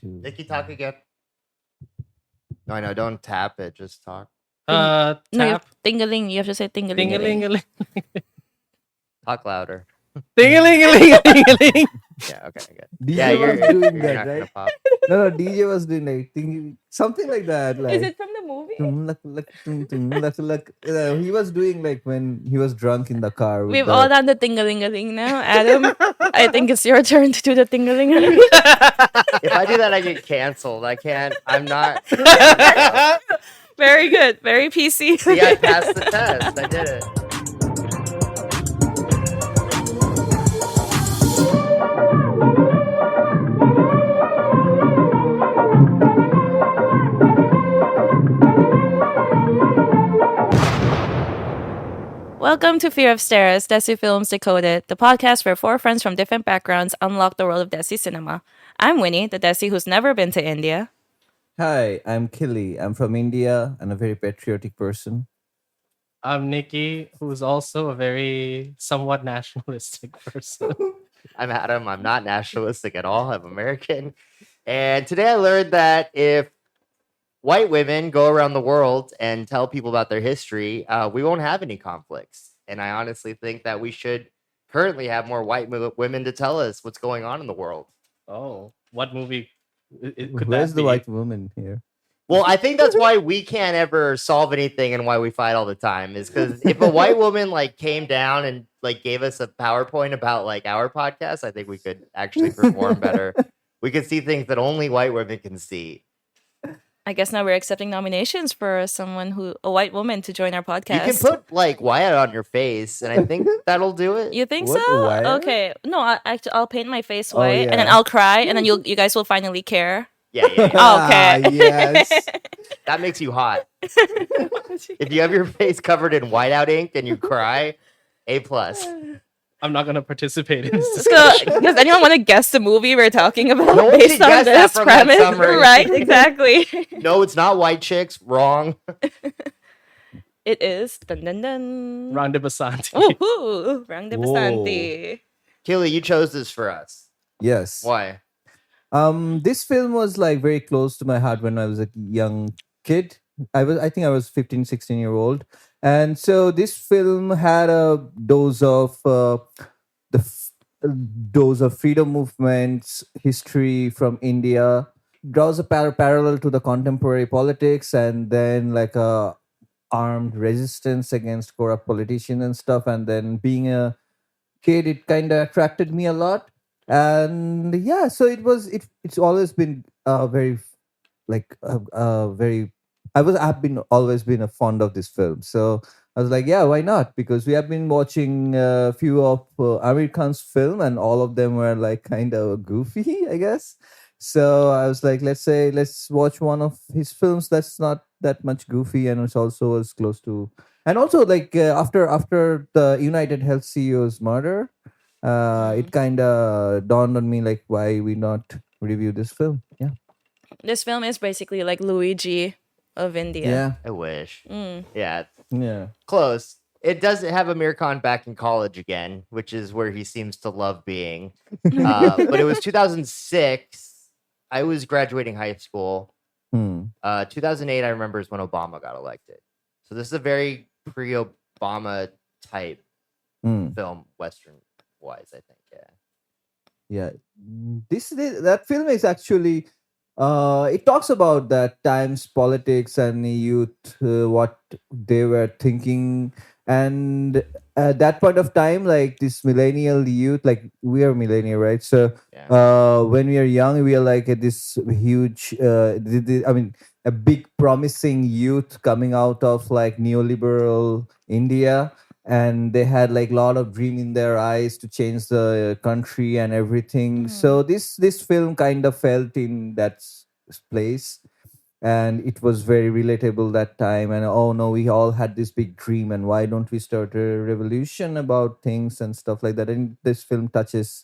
to. Nikki, talk again. No, I know. Don't tap it. Just talk. No, Tap. tingling. You have to say tingling. Ting-a-ling-a-ling. Talk louder. Ting-a-ling-a-ling-a-ling. Yeah. Okay. Good. DJ Yeah, was doing you're that, not gonna right? pop. No, DJ was doing like something like that. Like, Is it from the movie? He was doing like when he was drunk in the car. With We've the, all done the tingling now. Adam, I think it's your turn to do the tingling. If I do that, I get canceled. I can't. I'm not. Very good. Very PC. See, I passed the test. I did it. Welcome to Fear of Stares, Desi Films Decoded, the podcast where four friends from different backgrounds unlock the world of Desi cinema. I'm Winnie, the Desi who's never been to India. Hi, I'm Killy. I'm from India and a very patriotic person. I'm Nikki, who's also a very somewhat nationalistic person. I'm Adam. I'm not nationalistic at all. I'm American. And today I learned that if white women go around the world and tell people about their history, we won't have any conflicts. And I honestly think that we should currently have more white women to tell us what's going on in the world. Oh, what movie could Where's that the be? white woman here? Well, I think that's why we can't ever solve anything and why we fight all the time is because if a white woman like came down and like gave us a PowerPoint about like our podcast, I think we could actually perform better. We could see things that only white women can see. I guess now we're accepting nominations for a white woman to join our podcast. You can put like Wyatt on your face, and I think that'll do it. You think What, so? Wyatt? Okay. No, I'll paint my face Oh, white and then yeah. I'll cry and then you guys will finally care. Yeah. Okay. Yes. That makes you hot. If you have your face covered in whiteout ink and you cry, A+. I'm not going to participate in this So, discussion. does anyone want to guess the movie we're talking about No one based can on guess that this from that premise? summary. Right, exactly. No, it's not white chicks. Wrong. It is dun dun dun. Rang De Basanti. Woohoo! Rang De Whoa. Basanti. Kelly, you chose this for us. Yes. Why? This film was like very close to my heart when I was a young kid. I think I was 15, 16-year-old. And so this film had a dose of dose of freedom movements, history from India, draws a parallel to the contemporary politics, and then like a armed resistance against corrupt politicians and stuff. And then being a kid, it kind of attracted me a lot. And yeah, so it's always been very like very I've been always been a fond of this film. So I was like, yeah, why not? Because we have been watching a few of Amir Khan's film, and all of them were like kind of goofy, I guess. So I was like, let's watch one of his films that's not that much goofy, and it's also as close to. And also, like after the United Health CEO's murder, it kind of dawned on me like, why we not review this film? Yeah, This film is basically like Luigi of India. yeah, I wish. Mm. Yeah, yeah. close. It doesn't have Amir Khan back in college again, which is where he seems to love being. But it was 2006. I was graduating high school. 2008, I remember, is when Obama got elected. So this is a very pre-Obama type film, Western-wise, I think. Yeah. That film is actually it talks about that times politics and youth, what they were thinking, and at that point of time, like this millennial youth, like we are millennial, right? So when we are young, we are like this huge a big promising youth coming out of like neoliberal India, and they had like a lot of dream in their eyes to change the country and everything. So this film kind of felt in that place, and it was very relatable that time. And oh no, we all had this big dream, and why don't we start a revolution about things and stuff like that? And this film touches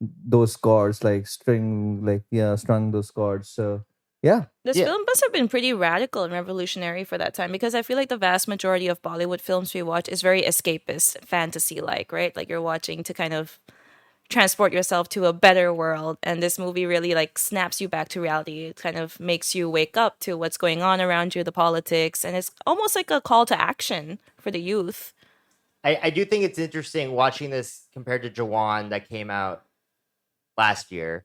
those chords, like strung those chords. So yeah. This film must have been pretty radical and revolutionary for that time, because I feel like the vast majority of Bollywood films we watch is very escapist, fantasy-like, right? Like you're watching to kind of transport yourself to a better world. And this movie really like snaps you back to reality. It kind of makes you wake up to what's going on around you, the politics, and it's almost like a call to action for the youth. I do think it's interesting watching this compared to Jawan that came out last year.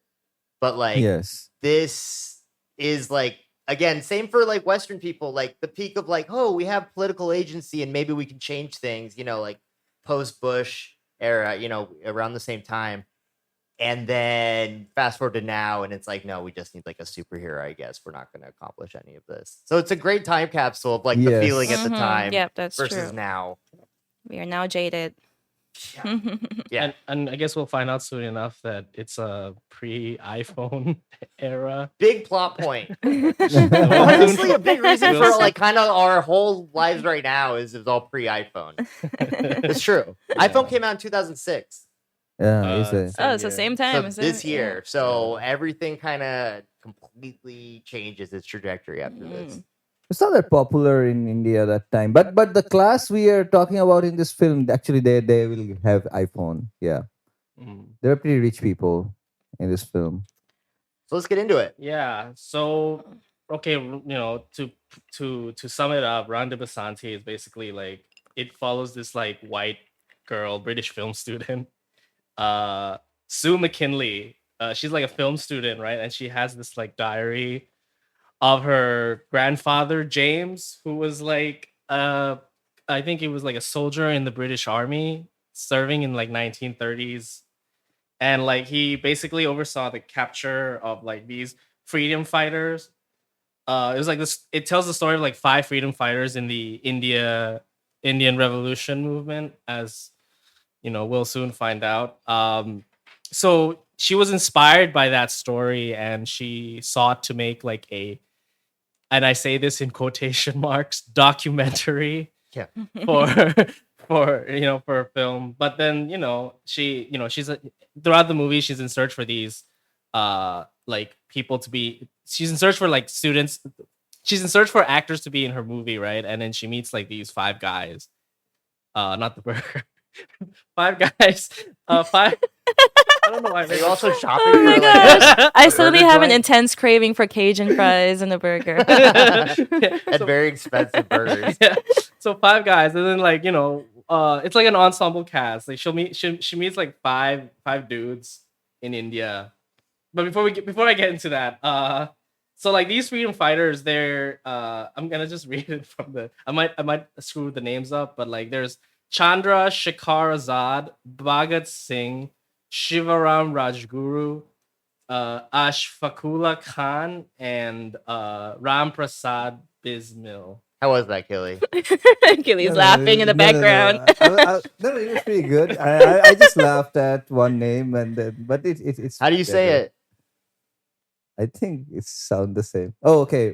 But like Yes. this is like, again, same for like Western people, like the peak of like, oh, we have political agency and maybe we can change things, like post Bush era, around the same time. And then fast forward to now, and it's like, no, we just need like a superhero, I guess. We're not going to accomplish any of this. So it's a great time capsule of like the Yes. feeling at the time Yep, that's versus true. now. We are now jaded. Yeah. And I guess we'll find out soon enough that it's a pre-iPhone era. Big plot point. Honestly, Honestly, a big reason We'll for see. like kind of our whole lives right now is it's all pre-iPhone. It's true. iPhone came out in 2006. Yeah, is it? Oh, it's the same time. So is this it? year. So everything kind of completely changes its trajectory after this. It's not that popular in India that time, but the class we are talking about in this film, actually, they will have iPhone. Yeah, they're pretty rich people in this film. So let's get into it. Yeah. So okay, to sum it up, Rang De Basanti is basically like it follows this like white girl, British film student, Sue McKinley. She's like a film student, right? And she has this like diary of her grandfather James, who was like I think he was like a soldier in the British Army, serving in like 1930s. And like he basically oversaw the capture of like these freedom fighters. It was like this. It tells the story of like 5 freedom fighters in the Indian Revolution movement, as we'll soon find out. So she was inspired by that story, and she sought to make like and I say this in quotation marks, documentary Yeah. for for a film. But then she's throughout the movie she's in search for these like people to be. She's in search for like students. She's in search for actors to be in her movie, right? And then she meets like these 5 guys. Not the burger. 5 guys. 5. I don't know why. Are you also shopping Oh my for gosh. like I suddenly burger have an joint? intense craving for Cajun fries and a burger. at very expensive burgers? Yeah. So 5 guys, and then like it's like an ensemble cast. Like she meets like five dudes in India. But before I get into that, so like these freedom fighters, they're I'm gonna just read it from the. I might screw the names up, but like there's Chandra Shekhar Azad, Bhagat Singh, Shivaram Rajguru, Ashfaqullah Khan, and Ram Prasad Bismil. How was that, Killy? Achilles laughing in the background. No, it was pretty good. I just laughed at one name and then, but it's. How do you say better. it? I think it sound the same. Oh, okay.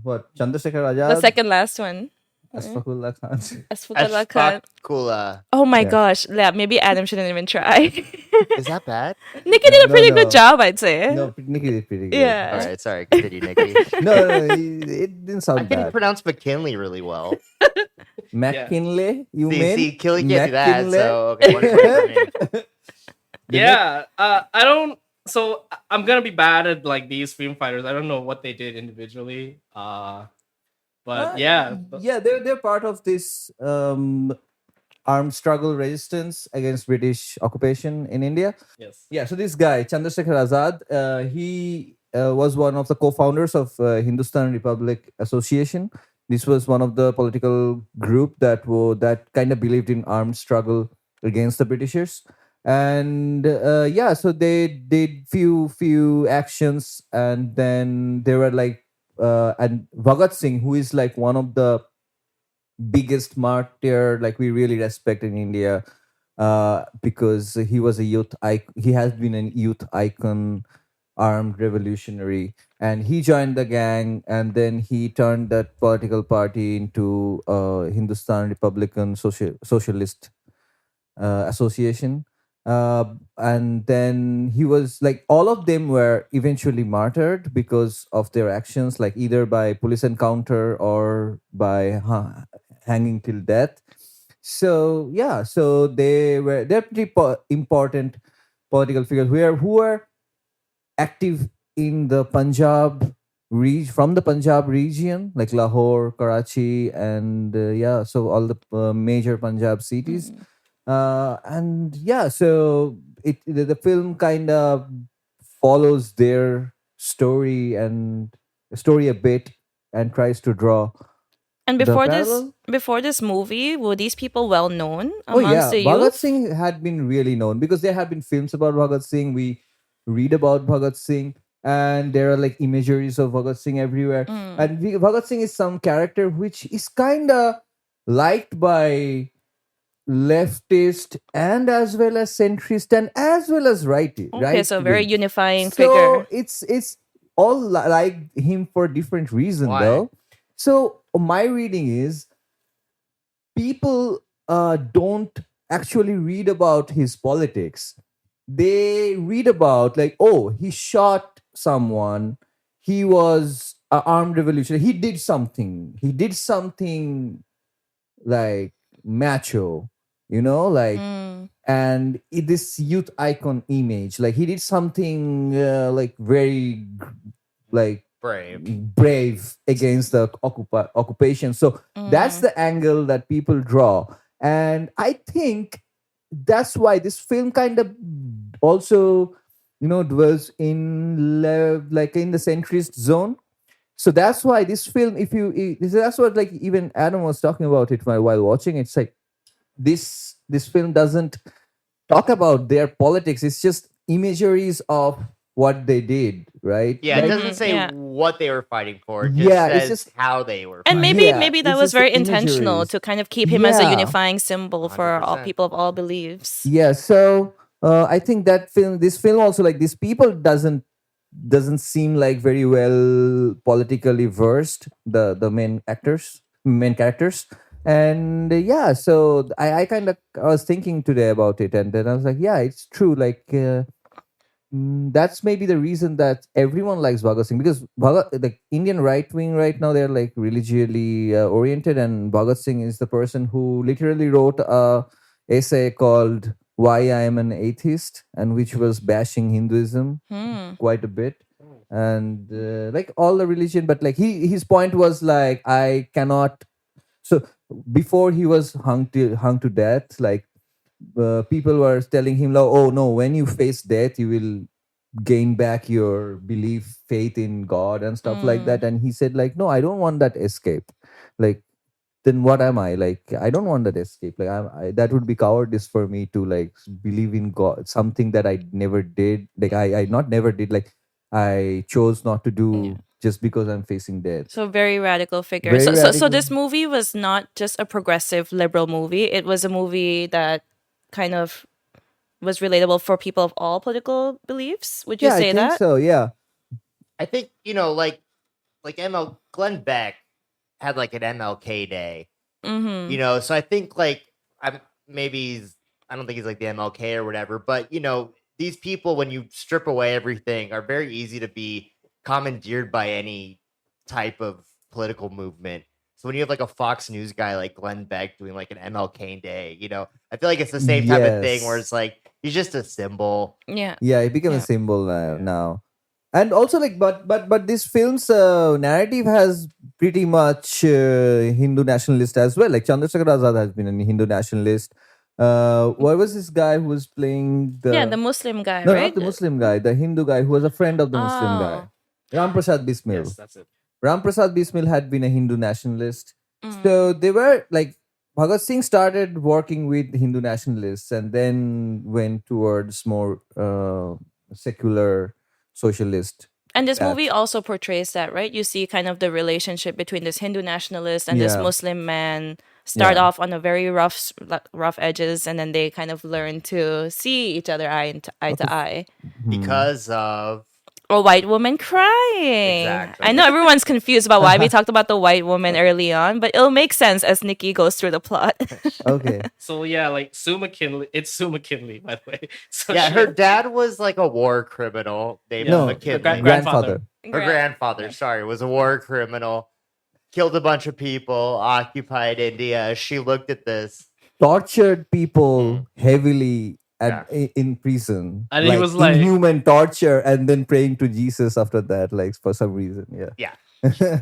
What? Chandrasekhar Azad. The second last one. Asfaqullah Khan. Asfaqullah Khan. Ashfaqullah. Oh my Yeah. gosh. Yeah, maybe Adam shouldn't even try. Is that bad? Nikki did a No, pretty no. good job, I'd say. No, Nikki did pretty good. Yeah. All right, sorry. Continue, Nikki. No, it didn't I sound can bad. pronounce McKinley really well. McKinley, you mean? See, Killy can't do that. McKinley? So okay, 1 point for me. Yeah, I don't. So I'm gonna be bad at like these freedom fighters. I don't know what they did individually. But yeah, yeah, they're part of this armed struggle resistance against British occupation in India. yes. Yeah, so this guy Chandrasekhar Azad, he was one of the co-founders of Hindustan Republic Association. This was one of the political group that kind of believed in armed struggle against the Britishers. And yeah, so they did few actions, and then they were like and Bhagat Singh, who is like one of the biggest martyr like we really respect in India, because he was a youth he has been a youth icon, armed revolutionary, and he joined the gang, and then he turned that political party into Hindustan Republican Socialist Association. And then he was like, all of them were eventually martyred because of their actions, like either by police encounter or by hanging till death. So yeah, so they're pretty important political figures who are active in the from the Punjab region, like Lahore, Karachi, and yeah, so all the major Punjab cities. Mm. And yeah, so the film kind of follows their story a bit and tries to draw And the parallel. before this movie, were these people well known Oh amongst yeah, the Bhagat youth? Singh had been really known because there have been films about Bhagat Singh. We read about Bhagat Singh, and there are like imageries of Bhagat Singh everywhere. Mm. And Bhagat Singh is some character which is kind of liked by leftist and as well as centrist and as well as Okay, right so very wing. unifying So figure. it's all like him for different reason Why? though. So my reading is people don't actually read about his politics. They read about like, oh, he shot someone. He was an armed revolutionary. He did something like macho, like, Mm. and this youth icon image, like he did something like very like Brave. brave against the occupation. So that's Mm. the angle that people draw, and I think that's why this film kind of also dwells in like in the centrist zone. So that's why this film, that's what like even Adam was talking about it while watching. It's like this film doesn't talk about their politics. It's just imageries of what they did, right? Yeah, it Like, doesn't say Yeah. what they were fighting for. It just yeah, it's says just how they were And fighting. maybe yeah, maybe that it's was just the very intentional imageries. to kind of keep him as a Yeah, unifying symbol for all 100%. people of all beliefs. yeah. So I think this film also, like, these people doesn't seem like very well politically versed, the main characters. And yeah, so I kind of, I was thinking today about it, and then I was like, yeah, it's true, like that's maybe the reason that everyone likes Bhagat Singh, because the Indian right wing right now, they're like religiously oriented, and Bhagat Singh is the person who literally wrote a essay called "Why I Am an Atheist," and which was bashing Hinduism Hmm. quite a bit, and like all the religion. But like his point was like, I cannot. So before he was hung to death, like people were telling him, like, oh no, when you face death, you will gain back your belief, faith in God and stuff like Mm. that. And he said, like, no, I don't want that escape. Like, then what am I? Like, I don't want that escape. Like, that would be cowardice for me to like believe in God, something that I never did. Like, I not never did. Like, I chose not to Yeah. do just because I'm facing death. So very radical figure. Very So radical. this movie was not just a progressive liberal movie. It was a movie that kind of was relatable for people of all political beliefs. Would you Yeah, I say think that? so. Yeah. I think like Glenn Beck had like an MLK day. Mm-hmm. So I think like I don't think he's like the MLK or whatever, but these people, when you strip away everything, are very easy to be commandeered by any type of political movement. So when you have like a Fox News guy like Glenn Beck doing like an MLK day, I feel like it's the same type of thing where Yes. it's like he's just a symbol. Yeah. Yeah, it became a Yeah. symbol Yeah. now. And also, like, but this film's narrative has pretty much Hindu nationalist as well. Like, Chandrasekhar Azad has been a Hindu nationalist. What was this guy who was playing Yeah, the the Muslim guy, no, right? not the Muslim guy, the Hindu guy who was a friend of the Muslim guy, Oh. Ram Prasad Bismil. Yes, that's it. Ram Prasad Bismil had been a Hindu nationalist. Mm. So they were like, Bhagat Singh started working with Hindu nationalists and then went towards more secular socialist And this path. movie also portrays that, right? You see kind of the relationship between this Hindu nationalist and this Yeah. Muslim man start Yeah. off on a very rough edges, and then they kind of learn to see each other eye to eye. Because of A white woman crying. Exactly. I know everyone's confused about why we talked about the white woman early on, but it'll make sense as Nikki goes through the plot. Okay. So yeah, like Sue McKinley. It's Sue McKinley, by the way. So yeah, she- her dad was like a war criminal, David No, McKinley. grandfather. Her grandfather, sorry, was a war criminal, killed a bunch of people, occupied India. She looked at this. Tortured people heavily at in prison, And he like was like- inhuman torture, and then praying to Jesus after that, like for some reason. Yeah. Yeah.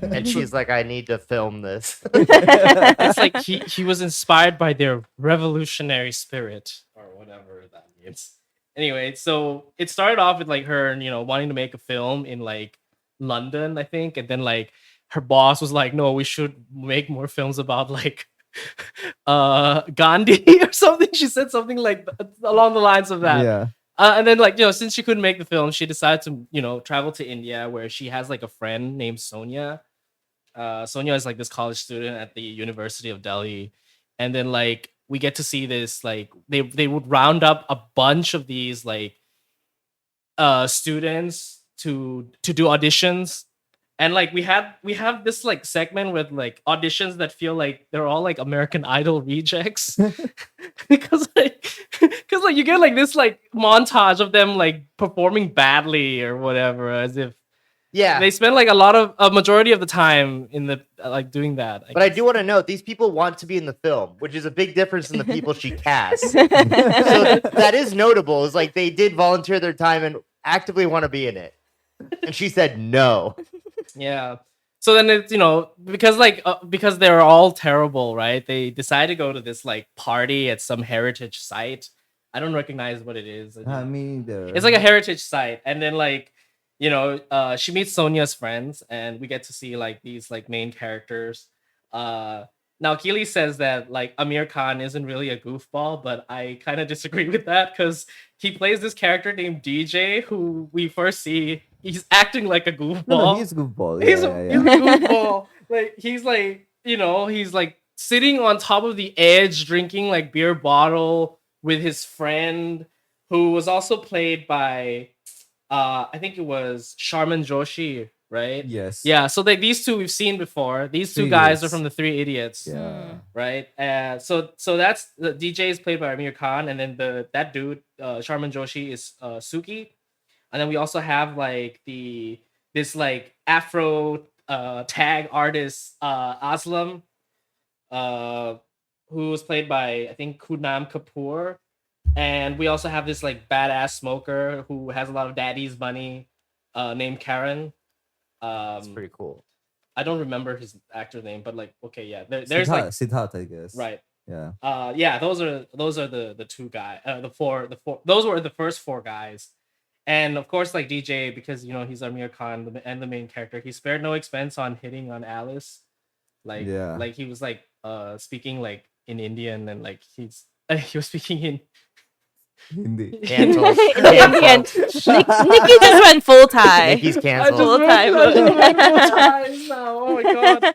And she's like, I need to film this. It's like he was inspired by their revolutionary spirit or whatever that means. Anyway, so it started off with like her, wanting to make a film in like London, I think, and then like her boss was like, "No, we should make more films about like Gandhi or something." She said something like along the lines of that. Yeah. And then like, since she couldn't make the film, she decided to, travel to India where she has like a friend named Sonia. Sonia is like this college student at the University of Delhi. And then like we get to see this, like they would round up a bunch of these like students to do auditions. And like we have this like segment with like auditions that feel like they're all like American Idol rejects. because like you get like this like montage of them like performing badly or whatever, as if they spend like a majority of the time in the like doing that. But I do want to note these people want to be in the film, which is a big difference in the people she cast. So that is notable. Is like they did volunteer their time and actively want to be in it, and she said no. Yeah. So then it's because they're all terrible, right? They decide to go to this like party at some heritage site. I don't recognize what it is. I mean, it's like a heritage site, and then like she meets Sonia's friends, and we get to see like these like main characters. Now Keely says that like Amir Khan isn't really a goofball, but I kind of disagree with that because he plays this character named DJ, who we first see. He's acting like a goofball. No, he's a goofball. He's a goofball. Like he's like he's like sitting on top of the edge, drinking like beer bottle with his friend, who was also played by I think it was Sharman Joshi, right? Yes. Yeah. So like these two we've seen before. These two Three guys Idiots. are from the Three Idiots. Yeah. Right. So that's the DJ is played by Amir Khan, and then that dude Sharman Joshi is Suki. And then we also have like this like Afro tag artist Aslam, who was played by I think Kunam Kapoor, and we also have this like badass smoker who has a lot of daddy's money, named Karen. That's pretty cool. I don't remember his actor name, but like okay, yeah, there's like Siddharth, I guess. right. Yeah. Yeah, those are the two guys. The four. Those were the first four guys. And of course, like DJ, because he's Amir Khan and the main character, he spared no expense on hitting on Alice. Like, like he was like speaking like in Indian, and like he was speaking in Hindi. Canceled. And Nikki just went full Thai. Nikki's I canceled. Full time. Oh my god.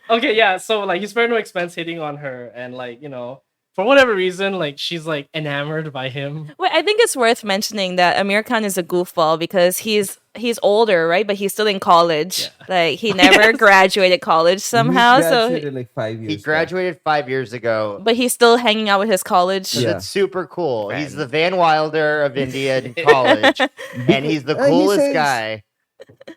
Okay, yeah. So like he spared no expense hitting on her, and like for whatever reason, like she's like enamored by him. Wait, I think it's worth mentioning that Amir Khan is a goofball because he's older, right? But he's still in college. Yeah. Like he never graduated college somehow. He So, graduated like 5 years. He graduated 5 years ago. but he's still hanging out with his college. So Yeah. that's super cool. Friend. He's the Van Wilder of India in college, and he's the He coolest says- guy.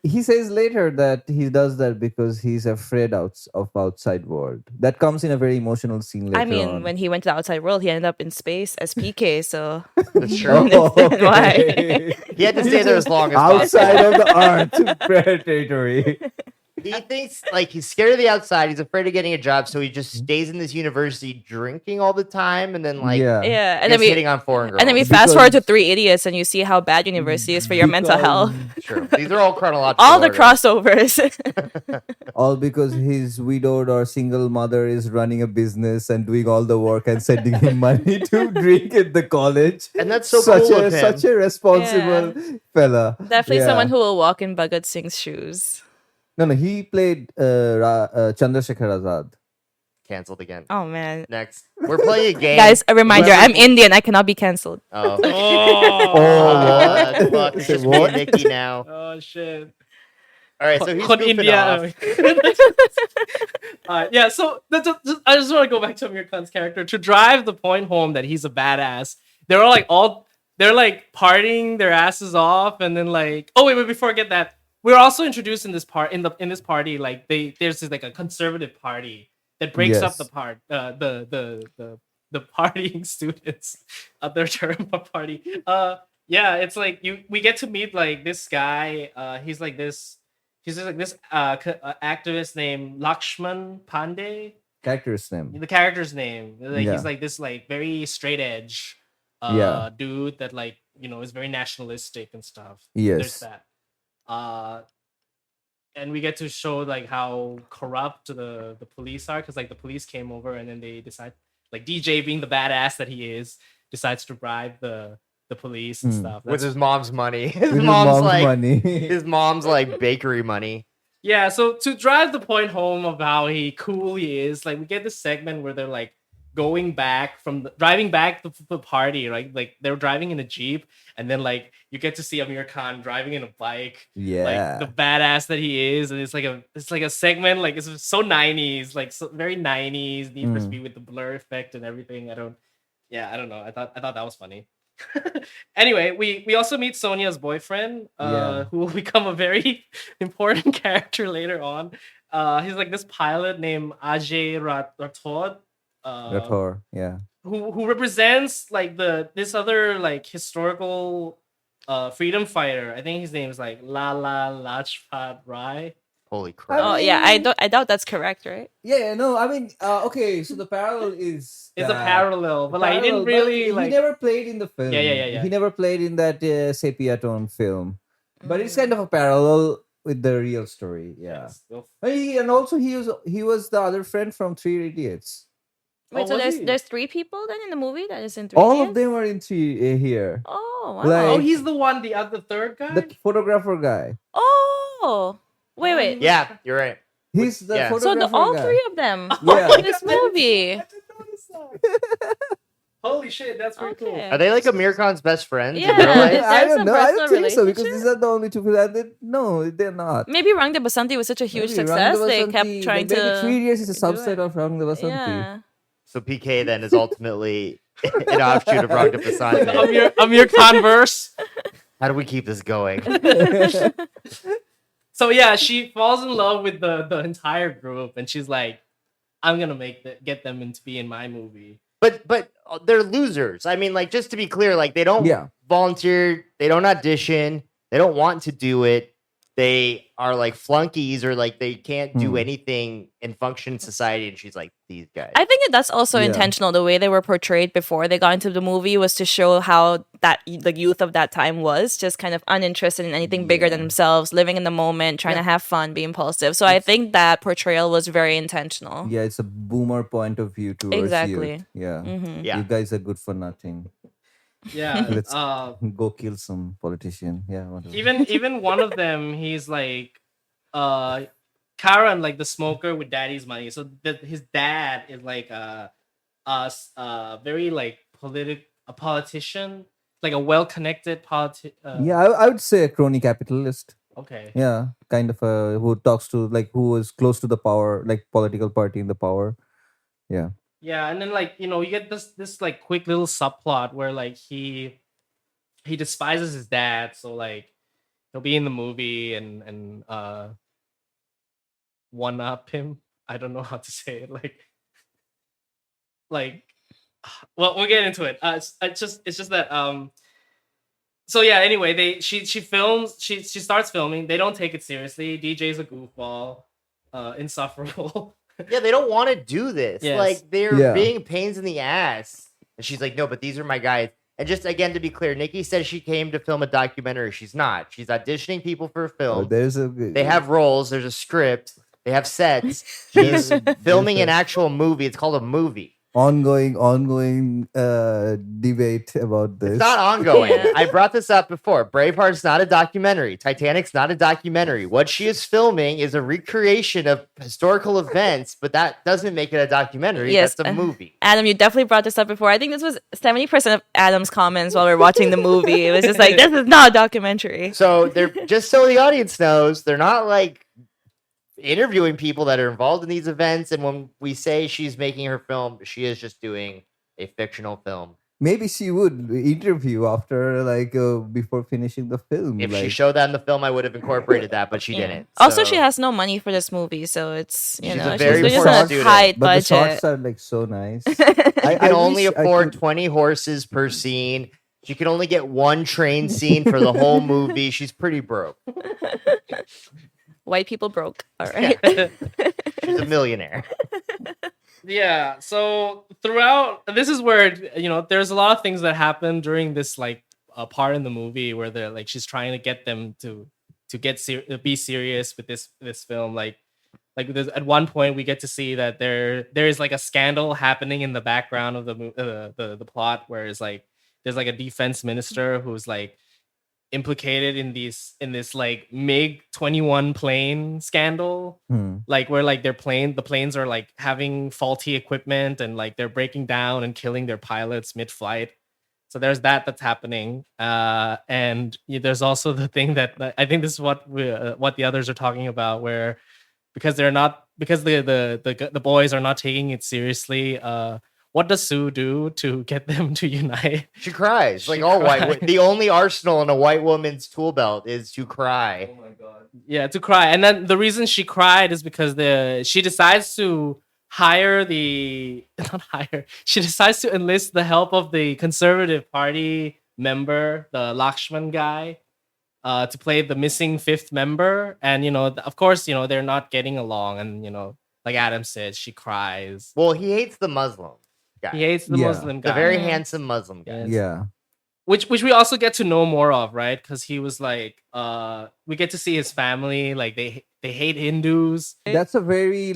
He says later that he does that because he's afraid of outside world. That comes in a very emotional scene later I mean, on. when he went to the outside world, he ended up in space as PK. So That's true. Oh, Why? okay. He had to stay there as long as possible. Outside of the art territory. He thinks like he's scared of the outside. He's afraid of getting a job, so he just stays in this university drinking all the time, and then like Yeah. yeah, and gets then we hitting on foreign girls. and then we fast forward to Because- Three Idiots, and you see how bad university is for your mental Because- health. True. These are all chronological. All the order. crossovers. All because his widowed or single mother is running a business and doing all the work and sending him money to drink at the college. And that's so such cool a of him. such a responsible fella. Definitely Yeah. someone who will walk in Bhagat Singh's shoes. No, he played Chandrasekhar Azad. Canceled again. Oh man. Next, we're playing a game. Guys, a reminder, Whoever- I'm Indian. I cannot be cancelled. Oh, Oh, fuck. It's Say just me what? and Nikki now. Oh shit. All right, so he's Con goofing India. off. Yeah, so I just want to go back to Amir Khan's character to drive the point home that he's a badass. They're like partying their asses off, and then like wait, before I get that, we're also introduced in this party like there's this like a conservative party that breaks up Yes. the the partying students at their term of party. Yeah, it's like we get to meet like this guy. He's just like this activist named Lakshman Pandey. Character's name. The character's name. Like Yeah. he's like this like very straight edge Yeah. dude that like, you know, is very nationalistic and stuff. Yes. There's that. And we get to show like how corrupt the police are, because like the police came over and then they decide, like DJ being the badass that he is, decides to bribe the police and stuff. With That's- his mom's money. With his mom's like money. his mom's like bakery money. Yeah, so to drive the point home of how cool he is, like we get this segment where they're like driving back to the party, right? Like they're driving in a Jeep, and then like you get to see Amir Khan driving in a bike, Yeah. like the badass that he is, and it's like a segment, like it's so 90s, like so very 90s, Need for Speed with the blur effect and everything. I don't know. I thought that was funny. Anyway, we also meet Sonia's boyfriend, who will become a very important character later on. He's like this pilot named Ajay Rathod. Rathor, yeah. Who represents like this other like historical freedom fighter. I think his name is like Lala Lajpat Rai. Holy crap. Oh yeah, I doubt that's correct, right? Yeah, no, I mean, okay, so the parallel is It's a that- parallel, but like he didn't parallel, but really like. he never played in the film. Yeah. He never played in that sepia tone film, but it's kind of a parallel with the real story. Yeah, Yes. Well, and also he was the other friend from Three Idiots. Wait, so was there's he? there's 3 people then in the movie that is in 3 All of Idiots? them are in here. Oh wow. Like- oh, he's the one, the other third guy. The photographer guy. Oh wait. Yeah, you're right. He's the Yeah. So photographer all guy. 3 of them Yeah. are in this movie. I didn't notice that. Holy shit, that's pretty cool. Okay. Are they like Amir Khan's best friends? in Yeah. real life? There's I a don't know. I don't personal think so because relationship? these are the only two people. No, they're not. Maybe Rang De Basanti was such a huge Maybe success. Rang De They Basanti- kept trying maybe to 3 years is a do subset it. of Rang De Basanti. Yeah. So PK then is ultimately an offshoot of Rang De Basanti. Amir Khan verse. How do we keep this going? So yeah, she falls in love with the entire group, and she's like, "I'm gonna get them to be in my movie." But they're losers. I mean, like, just to be clear, like they don't Yeah. volunteer, they don't audition, they don't want to do it. They are like flunkies, or like they can't do anything and function in society. And she's like, these guys. I think that's also Yeah. intentional. The way they were portrayed before they got into the movie was to show how the youth of that time was just kind of uninterested in anything bigger than themselves, living in the moment, trying to have fun, be impulsive. So I think that portrayal was very intentional. Yeah, it's a boomer point of view towards Exactly. youth. Yeah. Yeah. You guys are good for nothing. Yeah. Let's go kill some politician. Yeah, whatever. even one of them, he's like, Karen, like the smoker with daddy's money. So his dad is like very like a politician, like a well-connected Yeah, I would say a crony capitalist. Okay. Yeah, kind of a who talks to who is close to the power, like political party in the power. Yeah. Yeah, and then like, you know, you get this like quick little subplot where like he despises his dad, so like he'll be in the movie and one up him. I don't know how to say it. Like well, we'll get into it. It's just that so yeah, anyway, she starts filming. They don't take it seriously. DJ's a goofball, insufferable. Yeah, they don't want to do this. Yes. Like, they're Yeah. being pains in the ass. And she's like, no, but these are my guys. And just again, to be clear, Nikki says she came to film a documentary. She's not. She's auditioning people for a film. There's a They have roles. There's a script. They have sets. She's filming an actual movie. It's called a movie. ongoing debate about this. It's not ongoing. Yeah. I brought this up before. Braveheart's not a documentary. Titanic's not a documentary. What she is filming is a recreation of historical events, but that doesn't make it a documentary. Yes, That's a movie. Adam, you definitely brought this up before. I think this was 70% of Adam's comments while we were watching the movie. It was just like, this is not a documentary. So they're just so the audience knows, they're not like interviewing people that are involved in these events. And when we say she's making her film, she is just doing a fictional film maybe she would interview after before finishing the film. If she Like showed that in the film, I would have incorporated that, but she Yeah. didn't. Also, she So has no money for this movie, so it's She's a she's very the just poor on a shots, student. tight but the budget. shots are like so nice. she can I only wish I afford could. 20 horses per scene. She can only get one train scene for the whole movie. She's pretty broke. White people broke. All right. She's a millionaire. Yeah, so throughout, this is where there's a lot of things that happen during this part in the movie where they're like she's trying to get them to be serious with this film. There's, at one point we get to see that there is like a scandal happening in the background of the plot, where it's like there's like a defense minister who's like implicated in this like MiG-21 plane scandal, like where like the planes are like having faulty equipment and like they're breaking down and killing their pilots mid-flight. So there's that's happening, and there's also the thing that I think this is what the others are talking about, where because the boys are not taking it seriously. What does Sue do to get them to unite? She cries like She all white. cries. The only arsenal in a white woman's tool belt is to cry. Oh my god. Yeah, to cry. And then the reason she cried is because she decides to she decides to enlist the help of the Conservative Party member, the Lakshman guy, to play the missing fifth member. And of course, they're not getting along, and like Adam said, she cries. Well, he hates the Muslim guy. He hates the Yeah. Muslim The guy. very handsome Muslim guy. Yes. Yeah. Which we also get to know more of, right? Because he was like, we get to see his family. Like they hate Hindus. That's a very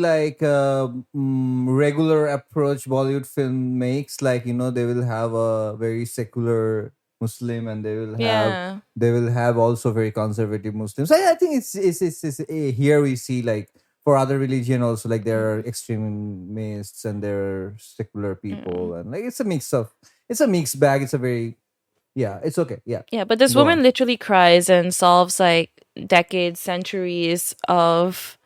regular approach Bollywood film makes. Like they will have a very secular Muslim, and Yeah. they will have also very conservative Muslims. I think here we see like for other religion also, like there are extremists and there are secular people, and like it's a mixed bag. It's a very it's okay. Yeah. Yeah, but this Go woman on. literally cries and solves like decades, centuries of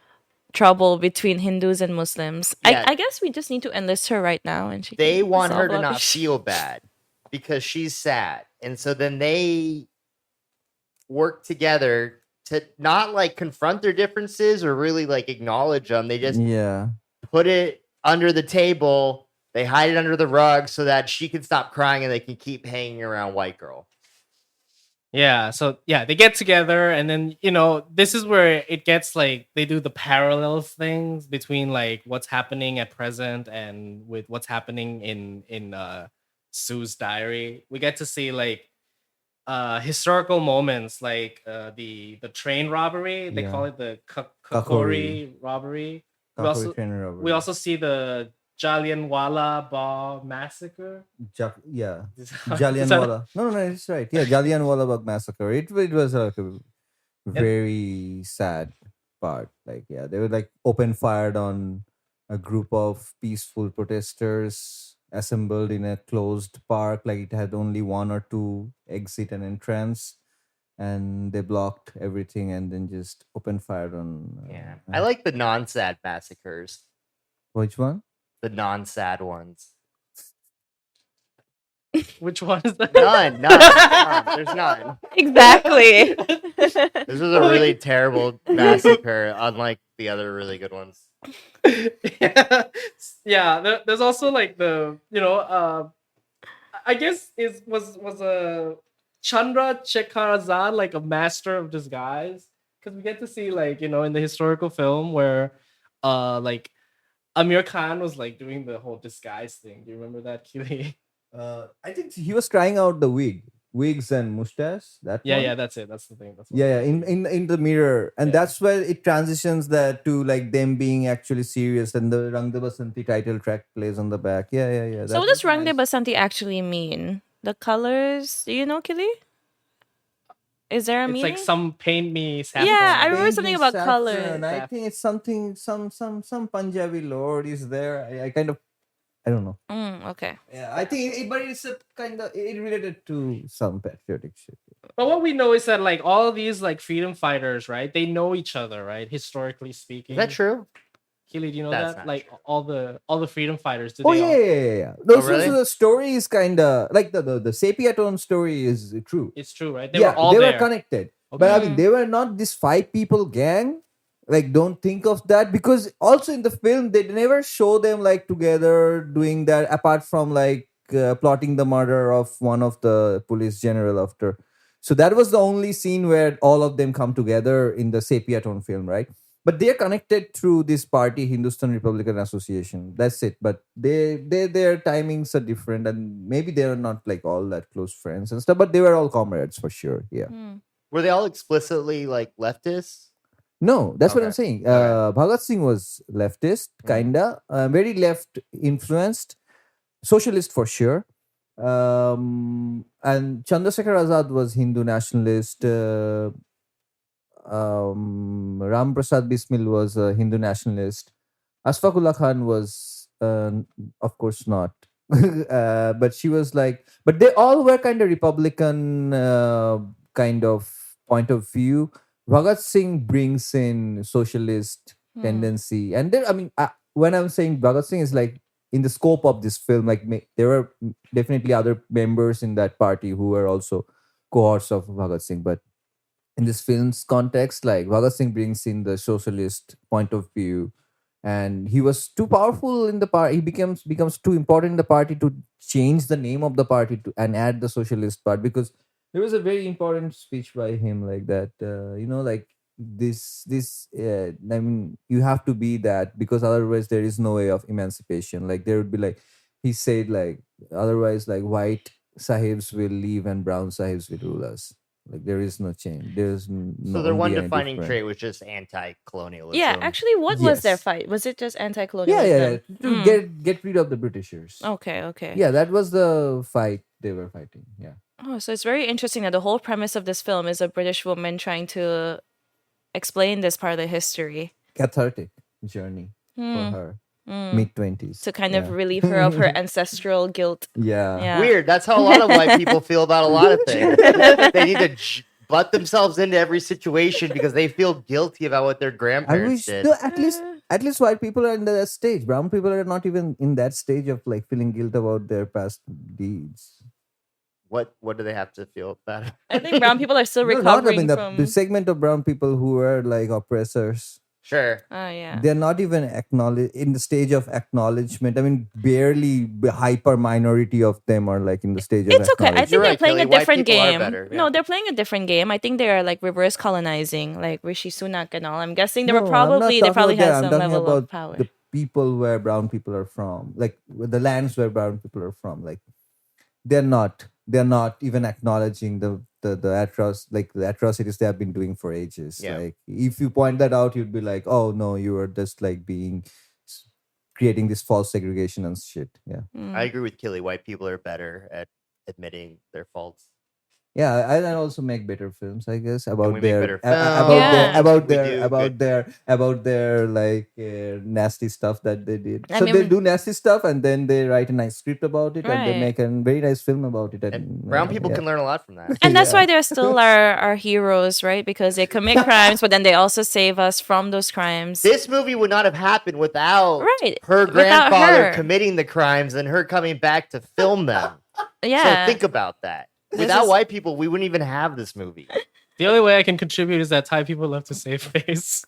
trouble between Hindus and Muslims. Yeah. I guess we just need to enlist her right now, and she. They can want solve her a to lot of not shit. feel bad because she's sad. And so then they work together to not like confront their differences or really like acknowledge them. They just Yeah. put it under the table. They hide it under the rug so that she can stop crying and they can keep hanging around white girl. Yeah, so yeah, they get together, and then this is where it gets like they do the parallel things between like what's happening at present and with what's happening in Sue's diary. We get to see like historical moments like the train robbery. They call it the Kakori robbery. We also see the Jallianwala Bagh massacre. Jallianwala. No, it's right. Yeah, Jallianwala Bagh massacre. It was like a very sad part. Like, yeah, they were like open fired on a group of peaceful protesters assembled in a closed park. Like it had only one or two exit and entrance, and they blocked everything and then just open fired on. Yeah. I like the non-sad massacres. Which one? The non-sad ones. Which one is that? None. There's none. Exactly. This was a really terrible massacre, unlike the other really good ones. Yeah, there's also like the I guess was a Chandra Shekharazad like a master of disguise, because we get to see like in the historical film where like Amir Khan was like doing the whole disguise thing. Do you remember that, Keely? I think he was trying out the wigs and mustache. That one? Yeah, that's it. That's the thing. In the mirror, and that's where it transitions that to like them being actually serious, and the Rang De Basanti title track plays on the back. Yeah. So what does Rang De Basanti actually mean? The colors? Do you know, Kili? Is there a It's meaning? like some paint me saffron. Yeah, I remember Paint something me about saffron. color. I think it's something some Punjabi lord is there. I kind of I don't know. Okay. Yeah, I think but it's a kind of it related to some patriotic shit. But what we know is that like all of these like freedom fighters, right? They know each other, right? Historically speaking. Is that true? Keely, do you know That's that? not Like true. all the freedom fighters, do Oh they yeah, all? yeah, yeah, yeah. Those really? so the story is kind of like the Sepia Tone story is true. It's true, right? They were Yeah, all they were there. connected, but I mean, Mm. they were not this 5 people gang. Like, don't think of that, because also in the film they never show them like together doing that, apart from like plotting the murder of one of the police general after. So that was the only scene where all of them come together in the Sepia Tone film, right? But they're connected through this party, Hindustan Republican Association. That's it. But their timings are different, and maybe they're not like all that close friends and stuff. But they were all comrades for sure. Yeah. Mm. Were they all explicitly like leftists? No, that's what I'm Okay. saying. Okay. Bhagat Singh was leftist, Mhm. kinda, very left influenced, socialist for sure. And Chandrasekhar Azad was Hindu nationalist. Ram Prasad Bismil was a Hindu nationalist. Asfaqullah Khan was, of course, not. But she was like, but they all were kind of Republican kind of point of view. Bhagat Singh brings in socialist Mm. tendency, and then I mean, when I'm saying Bhagat Singh is like in the scope of this film, like there were definitely other members in that party who were also cohorts of Bhagat Singh, but in this film's context, like Bhagat Singh brings in the socialist point of view, and he was too powerful in the party. He becomes too important in the party to change the name of the party to and add the socialist part, because there was a very important speech by him like that. Like this. I mean, you have to be that, because otherwise there is no way of emancipation. Like there would be like he said like otherwise like white sahibs will leave and brown sahibs will rule us. Like there is no change. There's no So their won't one be any defining different. trait was just anti-colonialism. Yeah, actually, what was their Yes. fight? Was it just Yeah, anti-colonialism? to Mm. get rid of the Britishers. Okay, okay. Yeah, that was the fight they were fighting. Yeah, Oh, so it's very interesting that the whole premise of this film is a British woman trying to explain this part of the history. cathartic journey for Hmm. her, Mm. mid-20s. To kind of relieve her of her ancestral guilt. Yeah. Yeah. Weird. That's how a lot of white people feel about a lot of things. They need to butt themselves into every situation because they feel guilty about what their I grandparents wish did. no, at least white people are in that stage. Brown people are not even in that stage of like feeling guilt about their past deeds. What do they have to feel about it? I think brown people are still No, not I recovering mean from. the segment of brown people who were like oppressors. Sure. Oh yeah. They're not even in the stage of acknowledgement. I mean, barely hyper minority of them are like in the stage of It's okay. I acknowledgement. think You're they're right, playing Kelly. a White different people are game. better, No, yeah. they're playing a different game. I think they are like reverse colonizing, like Rishi Sunak and all. I'm guessing they No, were I'm not probably they talking probably about that. had I'm some talking level of about power. the people where brown people are from, like the lands where brown people are from. Like they're not even acknowledging the atrocities they have been doing for ages. Yeah. Like if you point that out, you'd be like, oh no, you are just like creating this false segregation and shit. Yeah. Mm. I agree with Kelly. White people are better at admitting their faults. Yeah, I also make better films, I guess, we about make their better Yeah. about their like nasty stuff that they did. I So they mean- do nasty stuff, and then they write a nice script about it, and they Right. make a very nice film about it. And brown people yeah. can learn a lot from that. And that's Yeah. why they're still our heroes, right? Because they commit crimes, but then they also save us from those crimes. This movie would not have happened without Right. her Without grandfather her. committing the crimes and her coming back to film them. Yeah. So think about that. This Without is- white people, we wouldn't even have this movie. The only way I can contribute is that Thai people love to save face.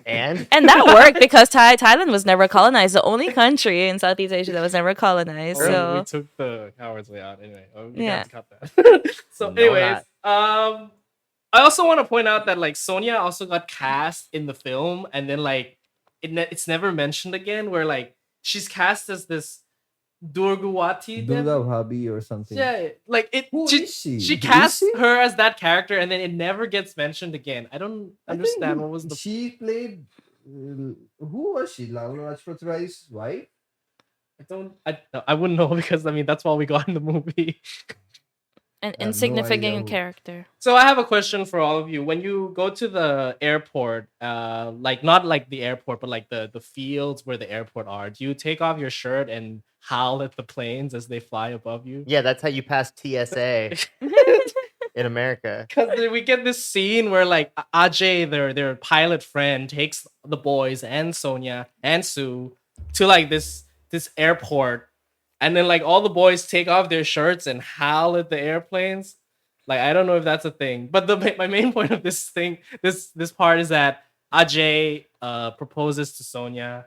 And And that worked because Thailand was never colonized. The only country in Southeast Asia that was never colonized. We So took the coward's way out anyway. We Yeah. have to cut that. So, No, anyways, I also want to point out that like Sonia also got cast in the film, and then like it's never mentioned again. Where like she's cast as this Durgawati. Durga Bhabi or something. Yeah, like it. Who she, is she? She Is cast she? her as that character, and then it never gets mentioned again. I don't I think understand what was the. she played. Who was she? Lala Rajput Rai's wife. I wouldn't know because I mean that's all we got in the movie. an no insignificant idea who- character. So I have a question for all of you. When you go to the airport, like not like the airport, but like the fields where the airport are, do you take off your shirt and howl at the planes as they fly above you? yeah, that's how you pass TSA. in America. Because we get this scene where like Ajay, their pilot friend, takes the boys and Sonia and Sue to like this airport, and then like all the boys take off their shirts and howl at the airplanes. Like I don't know if that's a thing, but my main point of this thing, this part is that Ajay proposes to Sonia.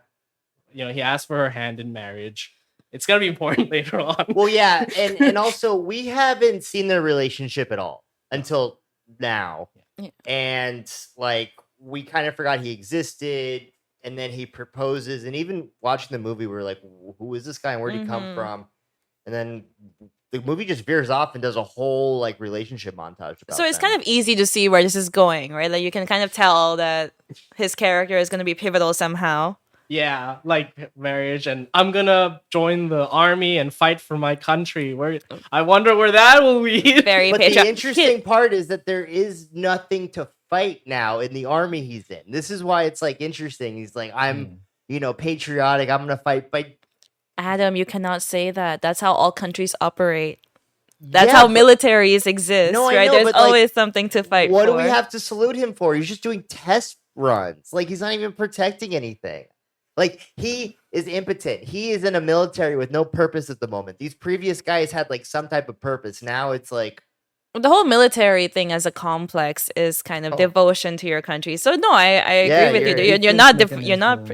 You know, he asks for her hand in marriage. It's gonna be important later on. Well, yeah, and also we haven't seen their relationship at all until now, Yeah. and like we kind of forgot he existed, and then he proposes, and even watching the movie, we are like, who is this guy and where'd he come from? And then the movie just veers off and does a whole like relationship montage. About So it's them. kind of easy to see where this is going, right? Like you can kind of tell that his character is going to be pivotal somehow. Yeah, like marriage, and I'm gonna join the army and fight for my country. Where I wonder where that will lead. Very But the patriotic. interesting part is that there is nothing to fight now in the army he's in. This is why it's like interesting. He's like, I'm, patriotic. I'm gonna fight. But Adam, you cannot say that. That's how all countries operate. That's yeah, how but militaries exist, No, I right? know, There's but, like, always something to fight what for. do we have to salute him for? He's just doing test runs. Like he's not even protecting anything. Like he is impotent. He is in a military with no purpose at the moment. These previous guys had like some type of purpose. Now it's like The whole military thing as a complex is kind of Oh. devotion to your country. So no, I Yeah, agree with you're- you. You're not System. you're not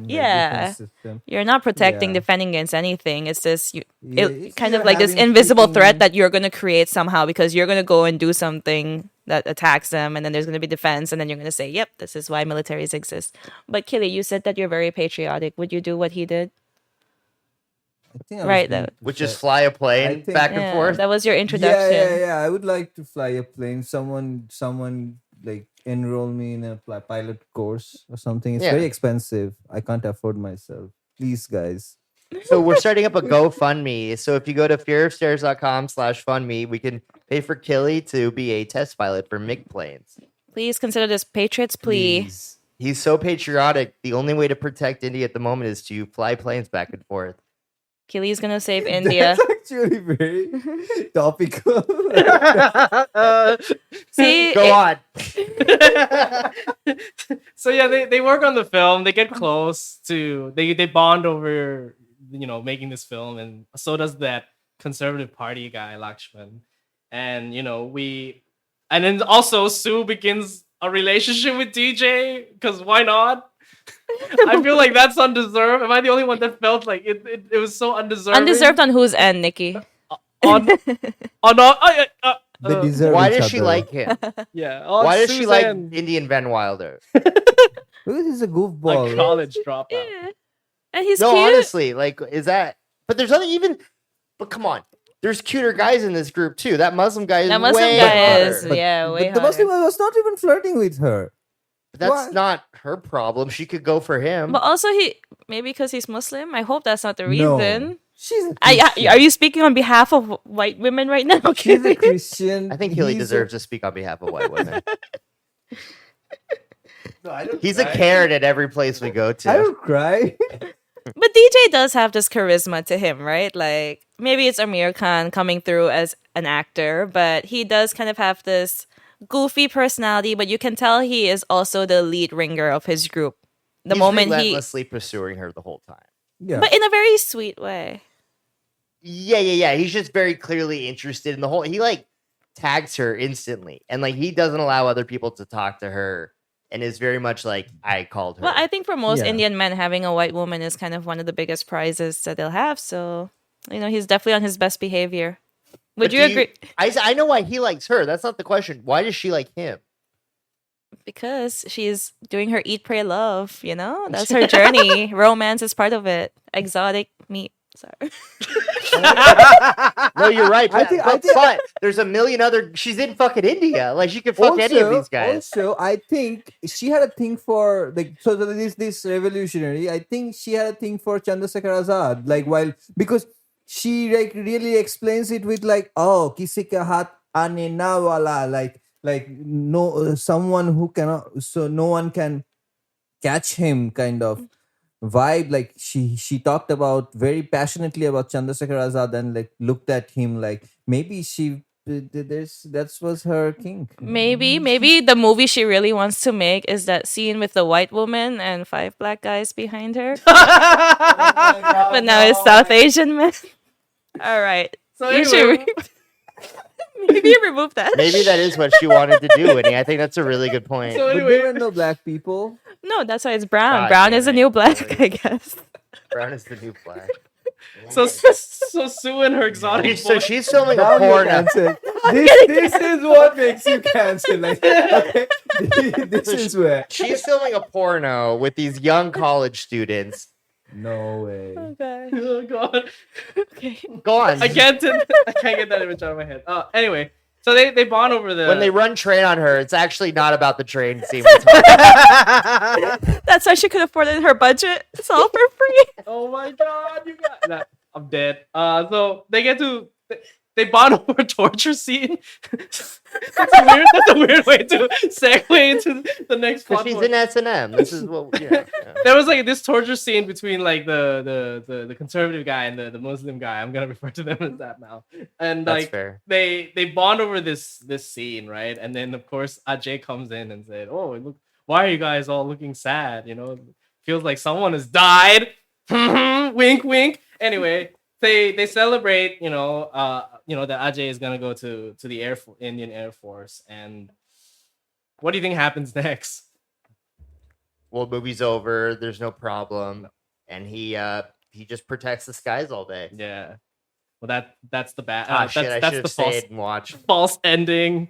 protecting, Yeah. defending against anything. It's just It's kind of you're like this having invisible threat freaking- that you're going to create somehow because you're going to go and do something that attacks them, and then there's going to be defense, and then you're going to say, "Yep, this is why militaries exist." But Killy, you said that you're very patriotic. Would you do what he did? I think I was Right, going though. to which is say- fly a I plane think- back and Yeah, forth. that was your introduction. Yeah. I would like to fly a plane. Someone like enroll me in a pilot course or something. It's Yeah. very expensive. I can't afford myself. Please, guys. So we're starting up a GoFundMe. So if you go to fearofstairs.com/fundme, we can pay for Killy to be a test pilot for MiG planes. Please consider this Patriots plea. Please. He's so patriotic. The only way to protect India at the moment is to fly planes back and forth. Killy's gonna save India. That's actually very topical. See, Go on. So yeah, they work on the film. They get close to they bond over making this film, and so does that conservative party guy Lakshman, and and then also Sue begins a relationship with DJ because why not? I feel like that's undeserved. Am I the only one that felt like it was so undeserved? Undeserved on whose end, Nikki? on They deserve Why each does she other. like him? yeah. On Why does she like Suzanne, Indian Van Wilder? Because he's a a goofball. college dropout? Yeah. And he's No, cute. honestly, like, is that? But there's nothing even. But come on, there's cuter guys in this group too. That Muslim guy is That Muslim way guy hotter. is, yeah, way But the Muslim hotter. was not even flirting with her. But that's Why? not her problem. She could go for him. But also, maybe because he's Muslim. I hope that's not the No. reason. She's a Are Christian. you speaking on behalf of white women right now? She's a Christian. I think Healy He's a- deserves to speak on behalf of white women. No, I don't He's a cry. carrot at every place we go I to. don't cry. But DJ does have this charisma to him, right? Like maybe it's Amir Khan coming through as an actor, but he does kind of have this goofy personality. But you can tell he is also the lead ringer of his group. The He's moment he, relentlessly pursuing her the whole time. Yeah. but in a very sweet way. Yeah. He's just very clearly interested in the whole. He like tags her instantly, and like he doesn't allow other people to talk to her, and is very much like I called her. Well, I think for most Yeah. Indian men, having a white woman is kind of one of the biggest prizes that they'll have. So, he's definitely on his best behavior. Would But you do agree? I know why he likes her. That's not the question. Why does she like him? Because she's doing her eat, pray, love. That's her journey. Romance is part of it. Exotic meat. Sorry. No, you're right. I But, think- but there's a million other. She's in fucking India. Like she could fuck any of these guys. Also, I think she had a thing for this revolutionary. I think she had a thing for Chandrasekhar Azad. Because she like really explains it with like, oh, kisi ka hath aane na wala, like no someone who cannot, so no one can catch him kind of vibe. Like she talked about very passionately about Chandrasekhar Azad and like looked at him like maybe she that was her kink. Maybe the movie she really wants to make is that scene with the white woman and 5 black guys behind her. But now it's South Asian men. All right. So You should anyway, maybe remove that. Maybe that is what she wanted to do, Winnie. I think that's a really good point. So But anyway- there were no black people. No, that's why it's brown. God Brown damn is the it. new black, Really? I guess. Brown is the new black. so Sue and her exotic So boy- she's filming a Now you're porno. cancelled. This is what makes you cancel. Like, okay, this is where. She's filming a porno with these young college students. No way. Oh god. Oh god, Okay. Go on. I can't get that image out of my head. Anyway, so they bond over the When they run train on her, it's actually not about the train scene. We're talking That's why she could afford it in her budget. It's all for free. Oh my god, you got that. I'm dead. So they get to they bond over a torture scene. That's a weird way to segue into the next because plot she's point. in S&M. This is what, yeah. There was like this torture scene between like the conservative guy and the Muslim guy. I'm gonna refer to them as that now. And That's like fair. they bond over this scene, right? And then of course Ajay comes in and said, "Oh, look, why are you guys all looking sad? You know, feels like someone has died." Wink, wink. Anyway, they celebrate. That Ajay is gonna go to the Indian Air Force. And what do you think happens next? Well, movie's over. There's no problem, and he just protects the skies all day. Yeah. Well, that's the bad. Ah, shit! I that's should the have false stayed and watched. false ending.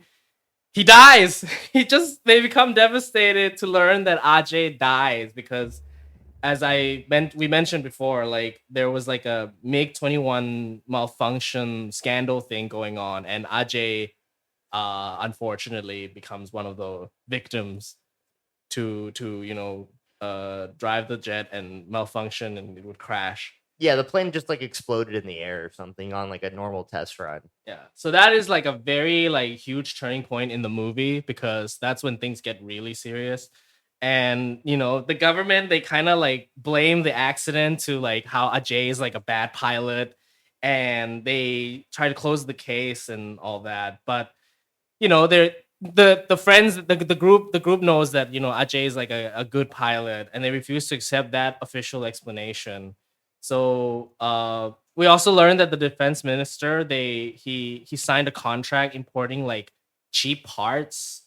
He dies. They become devastated to learn that Ajay dies because, as we mentioned before, like there was like a MiG-21 malfunction scandal thing going on, and Ajay, unfortunately, becomes one of the victims to drive the jet and malfunction, and it would crash. Yeah, the plane just like exploded in the air or something on like a normal test run. Yeah. So that is like a very like huge turning point in the movie because that's when things get really serious. And the government, they kind of like blame the accident to like how Ajay is like a bad pilot, and they try to close the case and all that. But they're the friends, the group knows that Ajay is like a good pilot, and they refuse to accept that official explanation. So we also learned that the defense minister, he signed a contract importing like cheap parts,